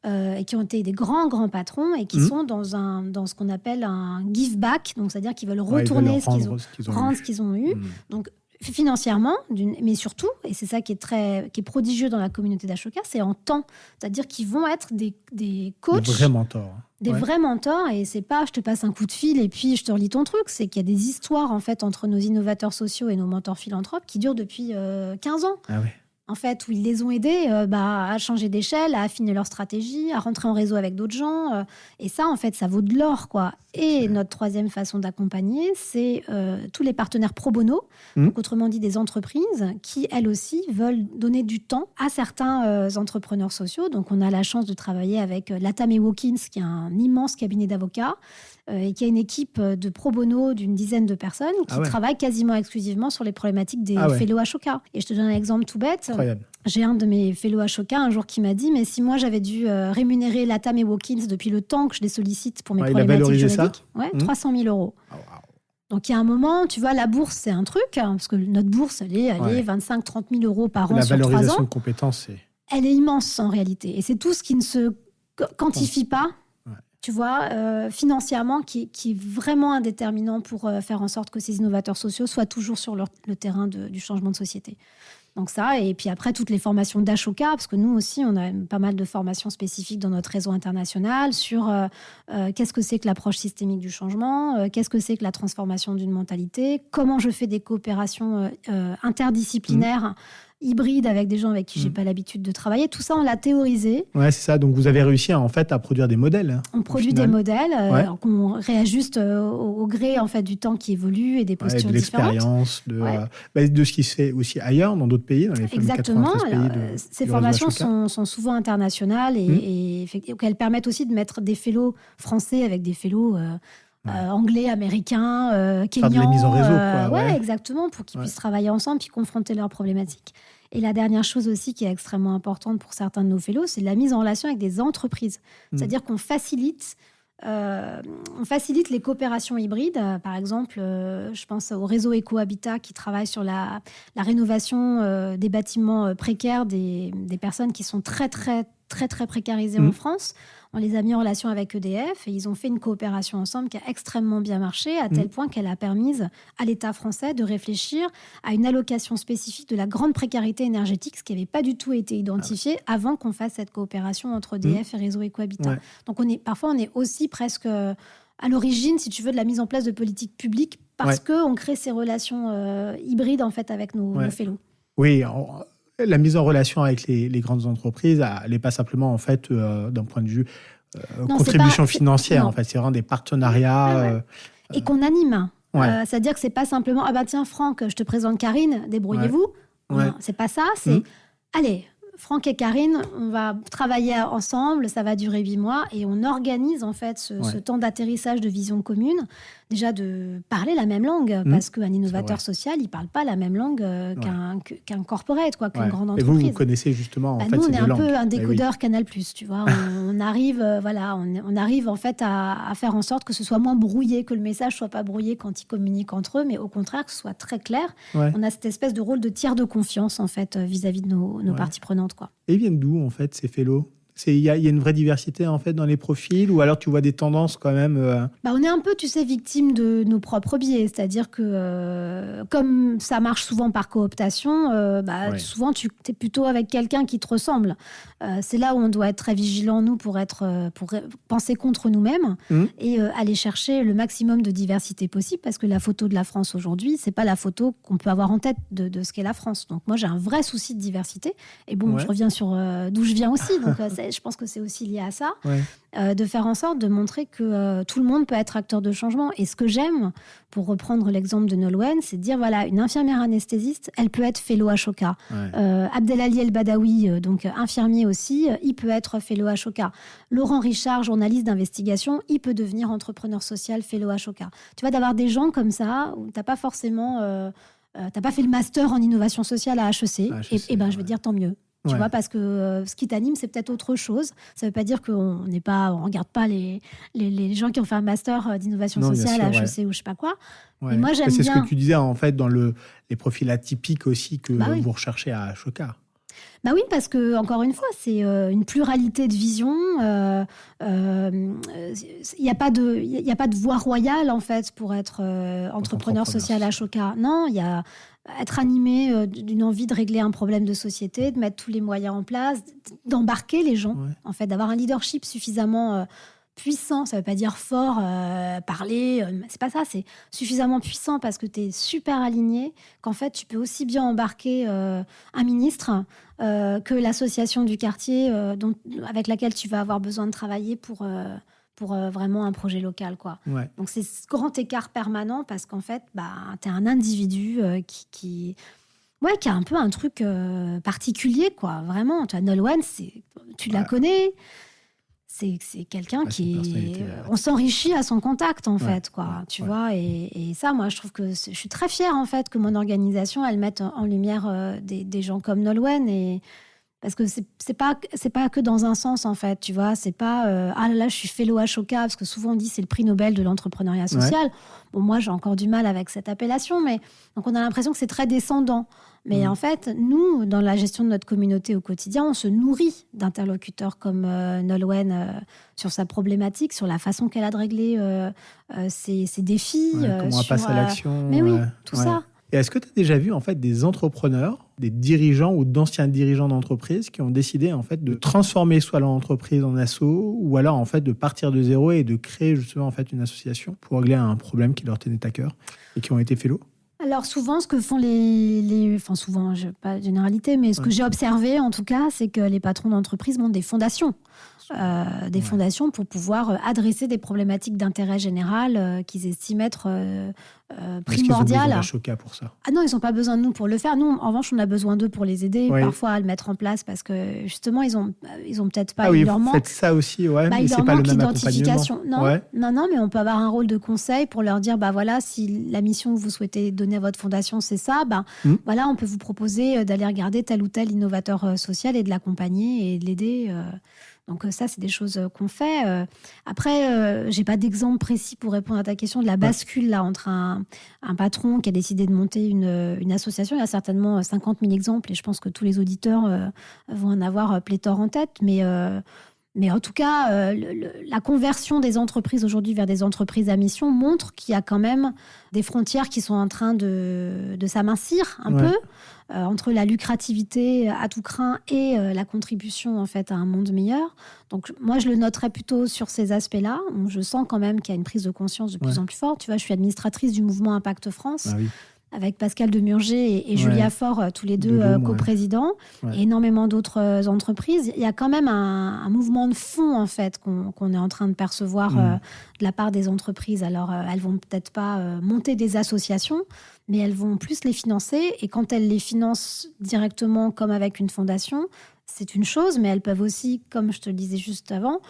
et qui ont été des grands patrons et qui sont dans ce qu'on appelle un give back, donc c'est-à-dire qu'ils veulent retourner ce qu'ils ont eu. Donc financièrement, mais surtout, et c'est ça qui est prodigieux dans la communauté d'Ashoka, c'est en temps. C'est-à-dire qu'ils vont être des coachs. Des vrais mentors. Des vrais mentors, et c'est pas je te passe un coup de fil et puis je te relis ton truc, c'est qu'il y a des histoires en fait entre nos innovateurs sociaux et nos mentors philanthropes qui durent depuis 15 ans. en fait, où ils les ont aidés à changer d'échelle, à affiner leur stratégie, à rentrer en réseau avec d'autres gens. Et ça, en fait, ça vaut de l'or, quoi. Et notre troisième façon d'accompagner, c'est tous les partenaires pro bono, donc autrement dit des entreprises qui, elles aussi, veulent donner du temps à certains entrepreneurs sociaux. Donc, on a la chance de travailler avec Latam et Walkins, qui est un immense cabinet d'avocats, et qui a une équipe de pro bono d'une dizaine de personnes qui travaillent quasiment exclusivement sur les problématiques des fellows Ashoka. Et je te donne un exemple tout bête. Incroyable. J'ai un de mes fellows Ashoka un jour qui m'a dit, mais si moi j'avais dû rémunérer Latam et Walkins depuis le temps que je les sollicite pour mes problématiques juridiques, 300 000 €. Donc il y a un moment, tu vois, la bourse c'est un truc, parce que notre bourse elle est 25-30 000 € par an sur 3 ans. La valorisation de compétences, elle est immense en réalité. Et c'est tout ce qui ne se quantifie pas. Tu vois, financièrement, qui est vraiment un déterminant pour faire en sorte que ces innovateurs sociaux soient toujours sur le terrain du changement de société. Donc ça, et puis après, toutes les formations d'Ashoka, parce que nous aussi, on a pas mal de formations spécifiques dans notre réseau international sur qu'est-ce que c'est que l'approche systémique du changement, qu'est-ce que c'est que la transformation d'une mentalité, comment je fais des coopérations interdisciplinaires, hybride avec des gens avec qui j'ai pas l'habitude de travailler. Tout ça, on l'a théorisé. Ouais, c'est ça. Donc, vous avez réussi à produire des modèles. On produit des modèles qu'on réajuste au gré en fait du temps qui évolue et des postures différentes. De l'expérience, de ce qui se fait aussi ailleurs, dans d'autres pays, dans les Exactement. 93 pays ces formations sont souvent internationales et elles permettent aussi de mettre des fellows français avec des fellows anglais, américains, kenyans. Faire de la mise en réseau, quoi. Ouais, exactement, pour qu'ils puissent travailler ensemble puis confronter leurs problématiques. Et la dernière chose aussi qui est extrêmement importante pour certains de nos fellows, c'est la mise en relation avec des entreprises. C'est-à-dire qu'on facilite les coopérations hybrides. Par exemple, je pense au réseau Ecohabitat qui travaille sur la rénovation des bâtiments précaires des personnes qui sont très précarisées en France. On les a mis en relation avec EDF et ils ont fait une coopération ensemble qui a extrêmement bien marché, à tel point qu'elle a permis à l'État français de réfléchir à une allocation spécifique de la grande précarité énergétique, ce qui n'avait pas du tout été identifié avant qu'on fasse cette coopération entre EDF et Réseau Ecohabitat. Donc parfois, on est aussi presque à l'origine, si tu veux, de la mise en place de politiques publiques parce qu'on crée ces relations hybrides en fait, avec nos fellows. Oui, la mise en relation avec les grandes entreprises, elle n'est pas simplement en fait d'un point de vue contribution financière. En fait, c'est vraiment des partenariats et qu'on anime. C'est-à-dire que c'est pas simplement tiens Franck, je te présente Karine, débrouillez-vous. C'est pas ça. C'est allez. Franck et Karine, on va travailler ensemble, ça va durer 8 mois et on organise en fait ce temps d'atterrissage de vision commune. Déjà de parler la même langue, parce qu'un innovateur social, il ne parle pas la même langue qu'un corporate, qu'une grande entreprise. Et vous connaissez justement en fait nous, ces on est deux langues. Un peu un décodeur Canal+, tu vois. on arrive en fait à faire en sorte que ce soit moins brouillé, que le message soit pas brouillé quand ils communiquent entre eux, mais au contraire que ce soit très clair. On a cette espèce de rôle de tiers de confiance en fait vis-à-vis de nos parties prenantes, quoi. Et ils viennent d'où en fait ces fellows ? Il y a une vraie diversité en fait dans les profils, ou alors tu vois des tendances quand même on est un peu, tu sais, victime de nos propres biais. C'est-à-dire que comme ça marche souvent par cooptation, souvent tu es plutôt avec quelqu'un qui te ressemble. C'est là où on doit être très vigilant, nous, pour penser contre nous-mêmes et aller chercher le maximum de diversité possible, parce que la photo de la France aujourd'hui, c'est pas la photo qu'on peut avoir en tête de ce qu'est la France. Donc moi, j'ai un vrai souci de diversité. Et bon, je reviens sur d'où je viens aussi. Donc je pense que c'est aussi lié à ça, de faire en sorte de montrer que tout le monde peut être acteur de changement. Et ce que j'aime, pour reprendre l'exemple de Nolwenn, c'est de dire, voilà, une infirmière anesthésiste, elle peut être fellow Ashoka. Abdelali El Badawi, donc infirmier aussi, il peut être fellow Ashoka. Laurent Richard, journaliste d'investigation, il peut devenir entrepreneur social fellow Ashoka. Tu vois, d'avoir des gens comme ça, où tu n'as pas forcément... t'as pas fait le master en innovation sociale à HEC, je vais dire tant mieux. Tu vois, parce que ce qui t'anime, c'est peut-être autre chose. Ça ne veut pas dire qu'on regarde pas les gens qui ont fait un master d'innovation sociale à HEC ou je sais pas quoi. Mais moi, j'aime bien... C'est ce que tu disais, en fait, dans les profils atypiques aussi que vous recherchez à Ashoka. Oui, parce que, encore une fois, c'est une pluralité de visions. Il n'y a pas de voie royale, en fait, pour être entrepreneur social à Ashoka. Non, il y a être animé d'une envie de régler un problème de société, de mettre tous les moyens en place, d'embarquer les gens, en fait, d'avoir un leadership suffisamment puissant, ça veut pas dire fort, parler, c'est pas ça, c'est suffisamment puissant parce que tu es super aligné, qu'en fait, tu peux aussi bien embarquer un ministre que l'association du quartier avec laquelle tu vas avoir besoin de travailler pour vraiment un projet local, quoi. Ouais. Donc, c'est ce grand écart permanent parce qu'en fait, tu es un individu qui a un peu un truc particulier, quoi. Vraiment, tu vois, Nolwenn, tu la connais. C'est quelqu'un c'est une personnalité, on s'enrichit à son contact, en fait, quoi. ouais, Tu vois, et ça, moi, je trouve que je suis très fière, en fait, que mon organisation, elle mette en lumière des gens comme Nolwenn, parce que c'est pas que dans un sens, en fait, tu vois. C'est pas ah là, je suis fellow Ashoka, parce que souvent on dit c'est le prix Nobel de l'entrepreneuriat social. Bon, moi, j'ai encore du mal avec cette appellation, mais donc on a l'impression que c'est très descendant. Mais en fait, nous, dans la gestion de notre communauté au quotidien, on se nourrit d'interlocuteurs comme Nolwenn sur sa problématique, sur la façon qu'elle a de régler ses défis. Comment on passe à l'action. Mais oui, tout ça. Et est-ce que tu as déjà vu en fait des entrepreneurs, des dirigeants ou d'anciens dirigeants d'entreprise qui ont décidé en fait de transformer soit leur entreprise en asso ou alors en fait de partir de zéro et de créer justement en fait une association pour régler un problème qui leur tenait à cœur et qui ont été fellows? Alors souvent, ce que font enfin souvent, pas de généralité, mais ce que j'ai observé en tout cas, c'est que les patrons d'entreprise montent des fondations. Fondations pour pouvoir adresser des problématiques d'intérêt général qu'ils estiment être primordiales. Est-ce qu'ils ont besoin d'Ashoka pour ça? Ah non, ils n'ont pas besoin de nous pour le faire. Nous, en revanche, on a besoin d'eux pour les aider, parfois à le mettre en place, parce que justement, ils ont peut-être pas... il leur manque. Faites ça aussi, mais c'est pas le même accompagnement. Non, mais on peut avoir un rôle de conseil pour leur dire, voilà, si la mission que vous souhaitez donner à votre fondation, c'est ça, voilà, on peut vous proposer d'aller regarder tel ou tel innovateur social et de l'accompagner et de l'aider. Donc ça, c'est des choses qu'on fait. Après, j'ai pas d'exemple précis pour répondre à ta question de la bascule là entre un patron qui a décidé de monter une association. Il y a certainement 50 000 exemples et je pense que tous les auditeurs vont en avoir pléthore en tête. Mais en tout cas, la conversion des entreprises aujourd'hui vers des entreprises à mission montre qu'il y a quand même des frontières qui sont en train de s'amincir un peu entre la lucrativité à tout crin et la contribution en fait à un monde meilleur. Donc moi, je le noterais plutôt sur ces aspects-là. Je sens quand même qu'il y a une prise de conscience de plus en plus forte. Tu vois, je suis administratrice du mouvement Impact France. Ah oui. Avec Pascal Demurger et Julia Faure, tous les deux coprésidents, et énormément d'autres entreprises. Il y a quand même un mouvement de fond, en fait, qu'on est en train de percevoir de la part des entreprises. Alors, elles vont peut-être pas monter des associations, mais elles vont plus les financer. Et quand elles les financent directement, comme avec une fondation, c'est une chose, mais elles peuvent aussi, comme je te le disais juste avant,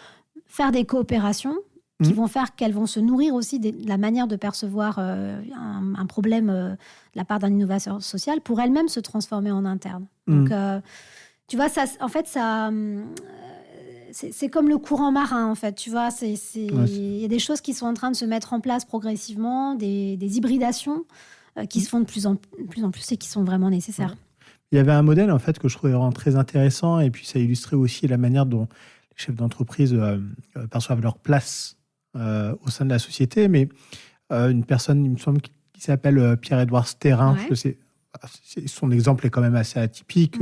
faire des coopérations qui vont faire qu'elles vont se nourrir aussi de la manière de percevoir un problème de la part d'un innovateur social pour elles-mêmes se transformer en interne. Donc, tu vois, ça, en fait, c'est comme le courant marin, en fait. Tu vois, il y a des choses qui sont en train de se mettre en place progressivement, des hybridations qui se font de plus en plus et qui sont vraiment nécessaires. Il y avait un modèle, en fait, que je trouvais vraiment très intéressant et puis ça illustrait aussi la manière dont les chefs d'entreprise perçoivent leur place au sein de la société, mais une personne, il me semble, qui s'appelle Pierre-Édouard Sterrin, je sais, son exemple est quand même assez atypique,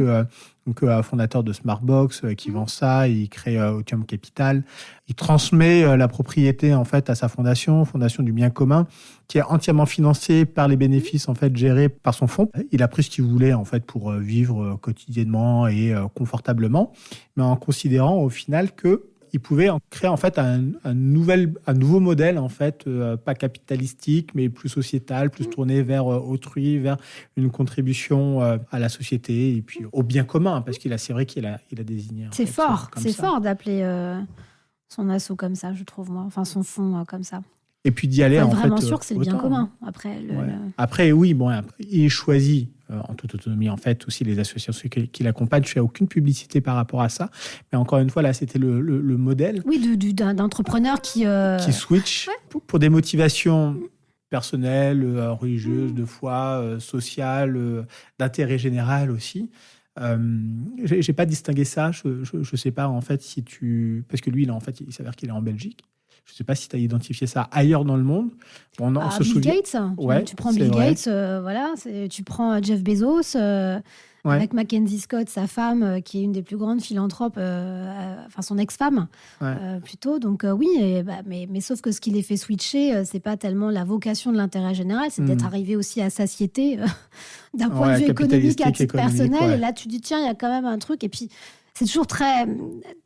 fondateur de Smartbox, qui vend ça, il crée Otium Capital, il transmet la propriété en fait à sa fondation du bien commun, qui est entièrement financée par les bénéfices en fait gérés par son fonds. Il a pris ce qu'il voulait en fait pour vivre quotidiennement et confortablement, mais en considérant au final que il pouvait créer en fait un nouveau modèle en fait, pas capitalistique mais plus sociétal, plus tourné vers autrui, vers une contribution à la société et puis au bien commun, parce c'est vrai qu'il a désigné. C'est fort d'appeler son asso comme ça, je trouve moi, enfin son fonds comme ça. Et puis d'y aller en fait. Vraiment sûr que c'est le bien commun. Après, oui, il choisit en toute autonomie en fait aussi les associations qui l'accompagnent. Je fais aucune publicité par rapport à ça, mais encore une fois là, c'était le modèle. Oui, d'entrepreneur qui switch pour des motivations personnelles, religieuses, de foi, sociales, d'intérêt général aussi. J'ai pas distingué ça. Je sais pas en fait parce que lui, il s'avère qu'il est en Belgique. Je ne sais pas si tu as identifié ça ailleurs dans le monde. Bill Gates. Tu prends Bill Gates, tu prends Jeff Bezos. avec Mackenzie Scott, sa femme, qui est une des plus grandes philanthropes, enfin son ex-femme, plutôt. Donc oui, mais sauf que ce qui les fait switcher, c'est pas tellement la vocation de l'intérêt général, c'est d'être arrivé aussi à satiété d'un point de vue économique, à titre personnel. Et là, tu dis, tiens, il y a quand même un truc. Et puis, c'est toujours très,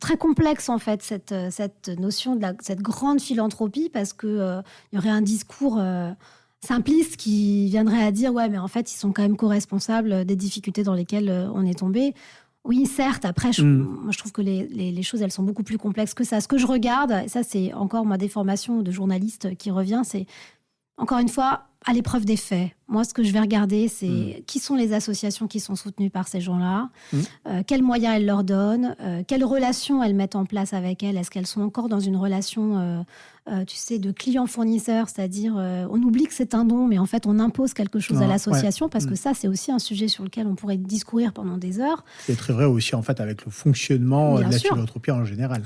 très complexe, en fait, cette notion de cette grande philanthropie, parce qu'il y aurait un discours simpliste qui viendrait à dire, ouais, mais en fait, ils sont quand même co-responsables des difficultés dans lesquelles on est tombé. Oui, certes, après, moi, je trouve que les choses, elles sont beaucoup plus complexes que ça. Ce que je regarde, et ça, c'est encore ma déformation de journaliste qui revient, c'est, encore une fois, à l'épreuve des faits. Moi, ce que je vais regarder, c'est qui sont les associations qui sont soutenues par ces gens-là, quels moyens elles leur donnent, quelles relations elles mettent en place avec elles. Est-ce qu'elles sont encore dans une relation, tu sais, de client-fournisseur, c'est-à-dire on oublie que c'est un don, mais en fait, on impose quelque chose à l'association, parce que ça, c'est aussi un sujet sur lequel on pourrait discourir pendant des heures. C'est très vrai aussi, en fait, avec le fonctionnement de la philanthropie en général.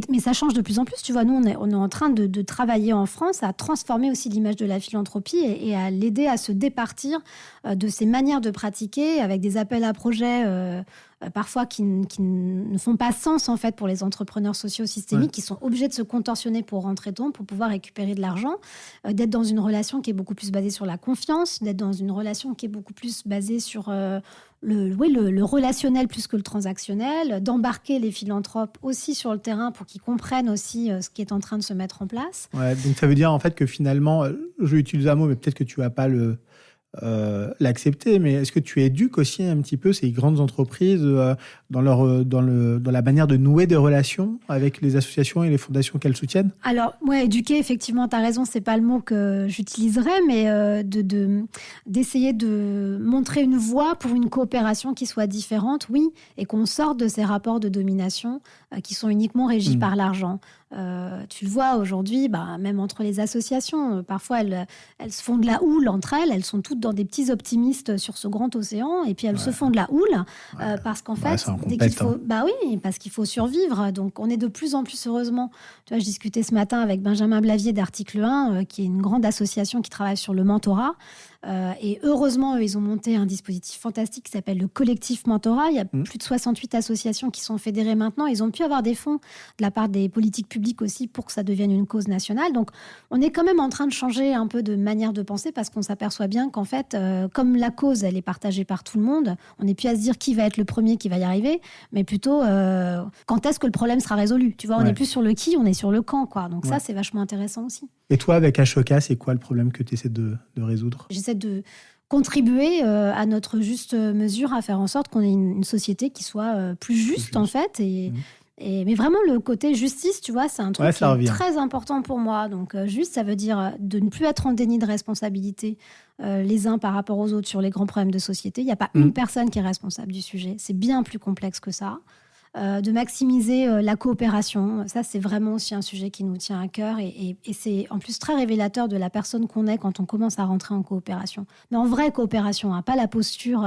Mais ça change de plus en plus. Tu vois, nous, on est en train de travailler en France à transformer aussi l'image de la philanthropie et à l'aider à se départir de ces manières de pratiquer avec des appels à projets parfois qui ne font pas sens en fait pour les entrepreneurs sociaux systémiques qui sont obligés de se contorsionner pour rentrer dedans, pour pouvoir récupérer de l'argent, d'être dans une relation qui est beaucoup plus basée sur la confiance, d'être dans une relation qui est beaucoup plus basée sur le relationnel plus que le transactionnel, d'embarquer les philanthropes aussi sur le terrain pour qu'ils comprennent aussi ce qui est en train de se mettre en place. Ouais, donc ça veut dire en fait que finalement, je vais utiliser un mot, mais peut-être que tu vas pas l'accepter, mais est-ce que tu éduques aussi un petit peu ces grandes entreprises dans la manière de nouer des relations avec les associations et les fondations qu'elles soutiennent? Alors, ouais, éduquer, effectivement, tu as raison, c'est pas le mot que j'utiliserais, mais d'essayer de montrer une voie pour une coopération qui soit différente, oui, et qu'on sorte de ces rapports de domination qui sont uniquement régis par l'argent. Tu le vois aujourd'hui, même entre les associations, parfois elles se font de la houle entre elles sont toutes dans des petits optimistes sur ce grand océan, et puis elles se font de la houle parce qu'en fait, dès qu'il faut, parce qu'il faut survivre. Donc on est de plus en plus, heureusement. Tu vois, je discutais ce matin avec Benjamin Blavier d'Article 1, qui est une grande association qui travaille sur le mentorat. Et heureusement, eux, ils ont monté un dispositif fantastique qui s'appelle le collectif mentorat. Il y a plus de 68 associations qui sont fédérées maintenant. Ils ont pu avoir des fonds de la part des politiques publiques aussi pour que ça devienne une cause nationale. Donc, on est quand même en train de changer un peu de manière de penser parce qu'on s'aperçoit bien qu'en fait, comme la cause, elle est partagée par tout le monde, on n'est plus à se dire qui va être le premier qui va y arriver, mais plutôt quand est-ce que le problème sera résolu. Tu vois, on n'est plus sur le qui, on est sur le quand, quoi. Donc ça, c'est vachement intéressant aussi. Et toi, avec Ashoka, c'est quoi le problème que tu essaies de résoudre? J'essaie de contribuer à notre juste mesure à faire en sorte qu'on ait une société qui soit plus juste, en fait. Mais vraiment, le côté justice, tu vois, c'est un truc qui est très important pour moi. Donc, juste, ça veut dire de ne plus être en déni de responsabilité les uns par rapport aux autres sur les grands problèmes de société. Il n'y a pas une personne qui est responsable du sujet. C'est bien plus complexe que ça. De maximiser la coopération. Ça, c'est vraiment aussi un sujet qui nous tient à cœur et c'est en plus très révélateur de la personne qu'on est quand on commence à rentrer en coopération. Mais en vraie coopération, pas la posture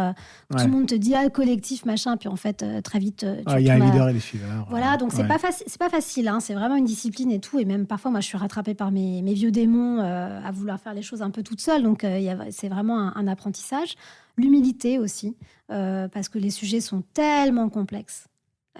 où tout le monde te dit collectif, machin, puis en fait, très vite... il y a un leader et des suiveurs. Voilà, donc c'est pas facile, c'est vraiment une discipline et tout. Et même parfois, moi, je suis rattrapée par mes vieux démons à vouloir faire les choses un peu toute seule. Donc, c'est vraiment un apprentissage. L'humilité aussi, parce que les sujets sont tellement complexes.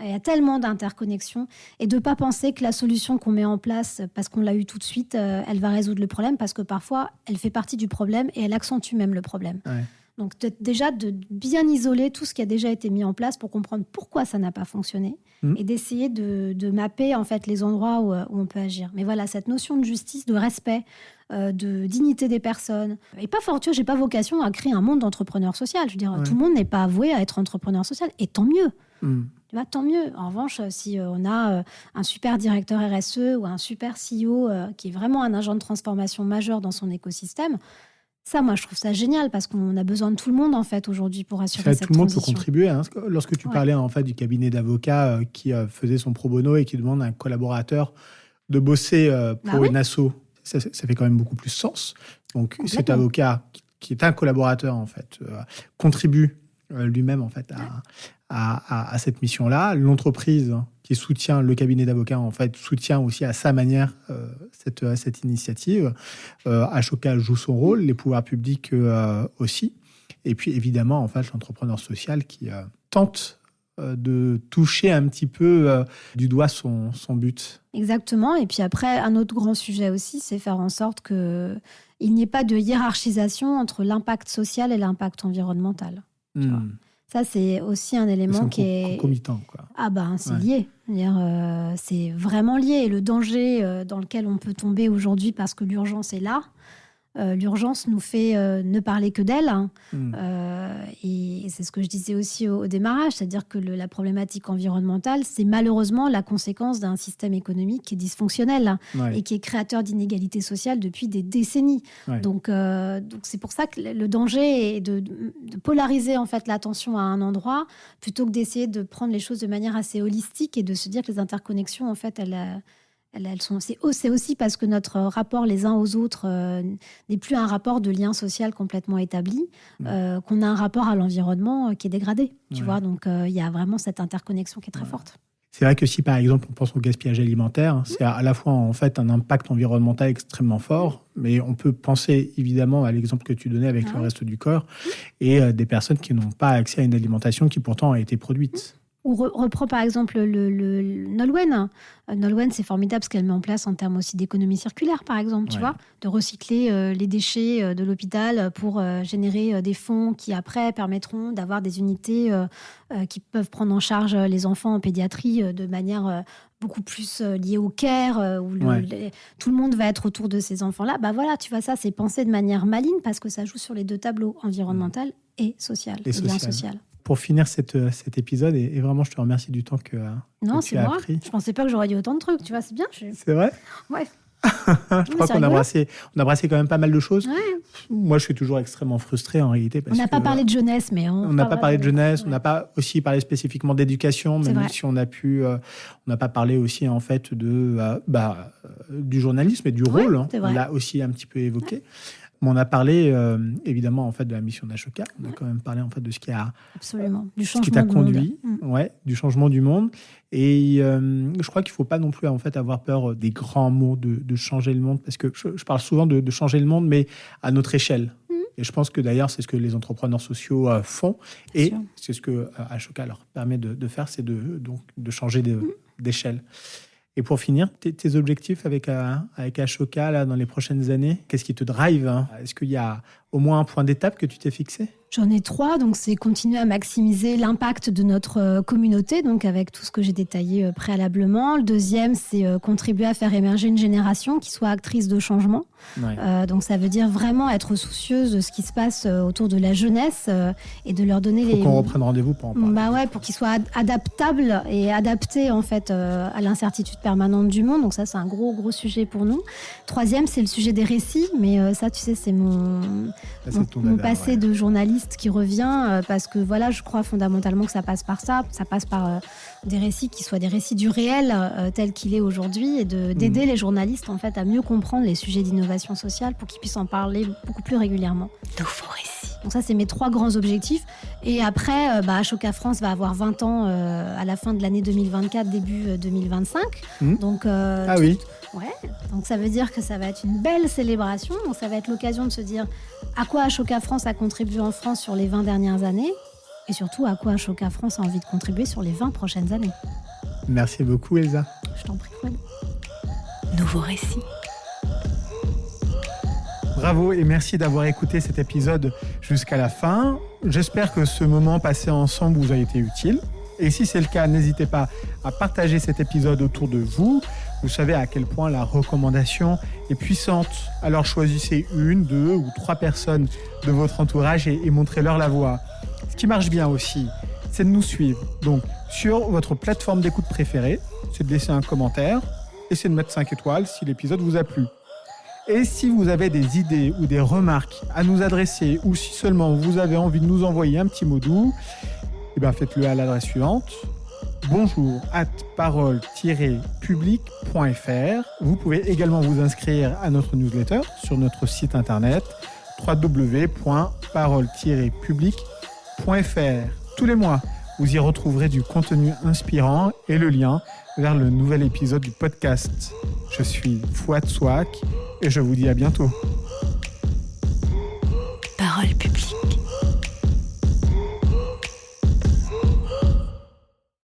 Il y a tellement d'interconnexions et de ne pas penser que la solution qu'on met en place, parce qu'on l'a eu tout de suite, elle va résoudre le problème, parce que parfois, elle fait partie du problème et elle accentue même le problème. Ouais. Donc déjà, de bien isoler tout ce qui a déjà été mis en place pour comprendre pourquoi ça n'a pas fonctionné et d'essayer de mapper en fait, les endroits où on peut agir. Mais voilà, cette notion de justice, de respect, de dignité des personnes. Et pas fort, tu vois, j'ai pas vocation à créer un monde d'entrepreneurs sociaux. Je veux dire, tout le monde n'est pas voué à être entrepreneur social, et tant mieux. Tu vois, tant mieux. En revanche, si on a un super directeur RSE ou un super CEO qui est vraiment un agent de transformation majeur dans son écosystème, ça, moi, je trouve ça génial parce qu'on a besoin de tout le monde, en fait, aujourd'hui pour assurer cette transition. Tout le monde peut contribuer. Hein. Lorsque tu parlais, en fait, du cabinet d'avocats qui faisait son pro bono et qui demande à un collaborateur de bosser pour une asso, ça fait quand même beaucoup plus sens. Donc, cet avocat, qui est un collaborateur, en fait, contribue lui-même, en fait, à cette mission-là. L'entreprise qui soutient le cabinet d'avocats, en fait, soutient aussi à sa manière cette initiative. Ashoka joue son rôle, les pouvoirs publics aussi. Et puis évidemment, en fait, l'entrepreneur social qui tente de toucher un petit peu du doigt son but. Exactement. Et puis après, un autre grand sujet aussi, c'est faire en sorte qu'il n'y ait pas de hiérarchisation entre l'impact social et l'impact environnemental. Ça, c'est aussi un élément qui est concomitant, quoi. Ah ben, c'est lié. C'est vraiment lié. Et le danger dans lequel on peut tomber aujourd'hui parce que l'urgence est là, l'urgence nous fait ne parler que d'elle. Et c'est ce que je disais aussi au démarrage, c'est-à-dire que la problématique environnementale, c'est malheureusement la conséquence d'un système économique qui est dysfonctionnel et qui est créateur d'inégalités sociales depuis des décennies. Donc c'est pour ça que le danger est de polariser en fait l'attention à un endroit plutôt que d'essayer de prendre les choses de manière assez holistique et de se dire que les interconnexions, en fait, c'est aussi parce que notre rapport les uns aux autres n'est plus un rapport de lien social complètement établi, qu'on a un rapport à l'environnement qui est dégradé. Tu vois, donc il y a vraiment cette interconnexion qui est très forte. C'est vrai que si par exemple on pense au gaspillage alimentaire, c'est à la fois en fait un impact environnemental extrêmement fort, mais on peut penser évidemment à l'exemple que tu donnais avec le reste du corps et des personnes qui n'ont pas accès à une alimentation qui pourtant a été produite. Ou reprend par exemple le Nolwenn. Nolwenn, c'est formidable ce qu'elle met en place en termes aussi d'économie circulaire, par exemple, tu vois, de recycler les déchets de l'hôpital pour générer des fonds qui après permettront d'avoir des unités qui peuvent prendre en charge les enfants en pédiatrie de manière beaucoup plus liée au care, où tout le monde va être autour de ces enfants-là. Bah voilà, tu vois, ça, c'est pensé de manière maligne parce que ça joue sur les deux tableaux, environnemental et social, et bien social. Pour finir cet épisode, et vraiment, je te remercie du temps que tu as pris. Je pensais pas que j'aurais dit autant de trucs, tu vois, c'est bien. C'est vrai ? Ouais. Je crois qu'on a brassé quand même pas mal de choses. Ouais. Moi, je suis toujours extrêmement frustré en réalité. On n'a pas parlé de jeunesse, mais on n'a pas parlé de jeunesse, on n'a pas aussi parlé spécifiquement d'éducation, même si on a pu. On n'a pas parlé aussi en fait du journalisme et du rôle. On l'a aussi un petit peu évoqué. Mais on a parlé évidemment en fait de la mission d'Ashoka. On a quand même parlé en fait de ce qui a t'a conduit, du changement du monde. Et je crois qu'il ne faut pas non plus en fait avoir peur des grands mots de changer le monde, parce que je parle souvent de changer le monde, mais à notre échelle. Et je pense que d'ailleurs c'est ce que les entrepreneurs sociaux font, et c'est ce que Ashoka leur permet de faire, c'est de changer d'échelle. Et pour finir, tes objectifs avec Ashoka là, dans les prochaines années, qu'est-ce qui te drive, hein ? Est-ce qu'il y a au moins un point d'étape que tu t'es fixé ? J'en ai 3, donc c'est continuer à maximiser l'impact de notre communauté, donc avec tout ce que j'ai détaillé préalablement. Le deuxième, c'est contribuer à faire émerger une génération qui soit actrice de changement. Donc ça veut dire vraiment être soucieuse de ce qui se passe autour de la jeunesse et de leur donner Faut qu'on reprenne rendez-vous pour en parler. Pour qu'ils soient adaptables et adaptés en fait à l'incertitude permanente du monde. Donc ça, c'est un gros sujet pour nous. Troisième, c'est le sujet des récits, mais ça, tu sais, c'est mon passé de journaliste qui revient, parce que voilà, je crois fondamentalement que ça passe par ça. Ça passe par des récits qui soient des récits du réel tel qu'il est aujourd'hui, et d'aider les journalistes en fait à mieux comprendre les sujets d'innovation sociale pour qu'ils puissent en parler beaucoup plus régulièrement. Nouveau récit. Donc ça, c'est mes 3 grands objectifs. Et après, Ashoka France va avoir 20 ans à la fin de l'année 2024, début 2025. Donc, donc ça veut dire que ça va être une belle célébration. Donc ça va être l'occasion de se dire à quoi Ashoka France a contribué en France sur les 20 dernières années, et surtout à quoi Ashoka France a envie de contribuer sur les 20 prochaines années. Merci beaucoup, Elsa. Je t'en prie, Fouad. Nouveau récit. Bravo et merci d'avoir écouté cet épisode jusqu'à la fin. J'espère que ce moment passé ensemble vous a été utile. Et si c'est le cas, n'hésitez pas à partager cet épisode autour de vous. Vous savez à quel point la recommandation est puissante. Alors choisissez 1, 2 ou 3 personnes de votre entourage et montrez-leur la voie. Ce qui marche bien aussi, c'est de nous suivre. Donc, sur votre plateforme d'écoute préférée, c'est de laisser un commentaire et c'est de mettre 5 étoiles si l'épisode vous a plu. Et si vous avez des idées ou des remarques à nous adresser, ou si seulement vous avez envie de nous envoyer un petit mot doux, faites-le à l'adresse suivante: bonjour@parole-public.fr. Vous pouvez également vous inscrire à notre newsletter sur notre site internet www.parole-public.fr. Tous les mois, vous y retrouverez du contenu inspirant et le lien vers le nouvel épisode du podcast. Je suis Fouad Souak et je vous dis à bientôt. Parole publique.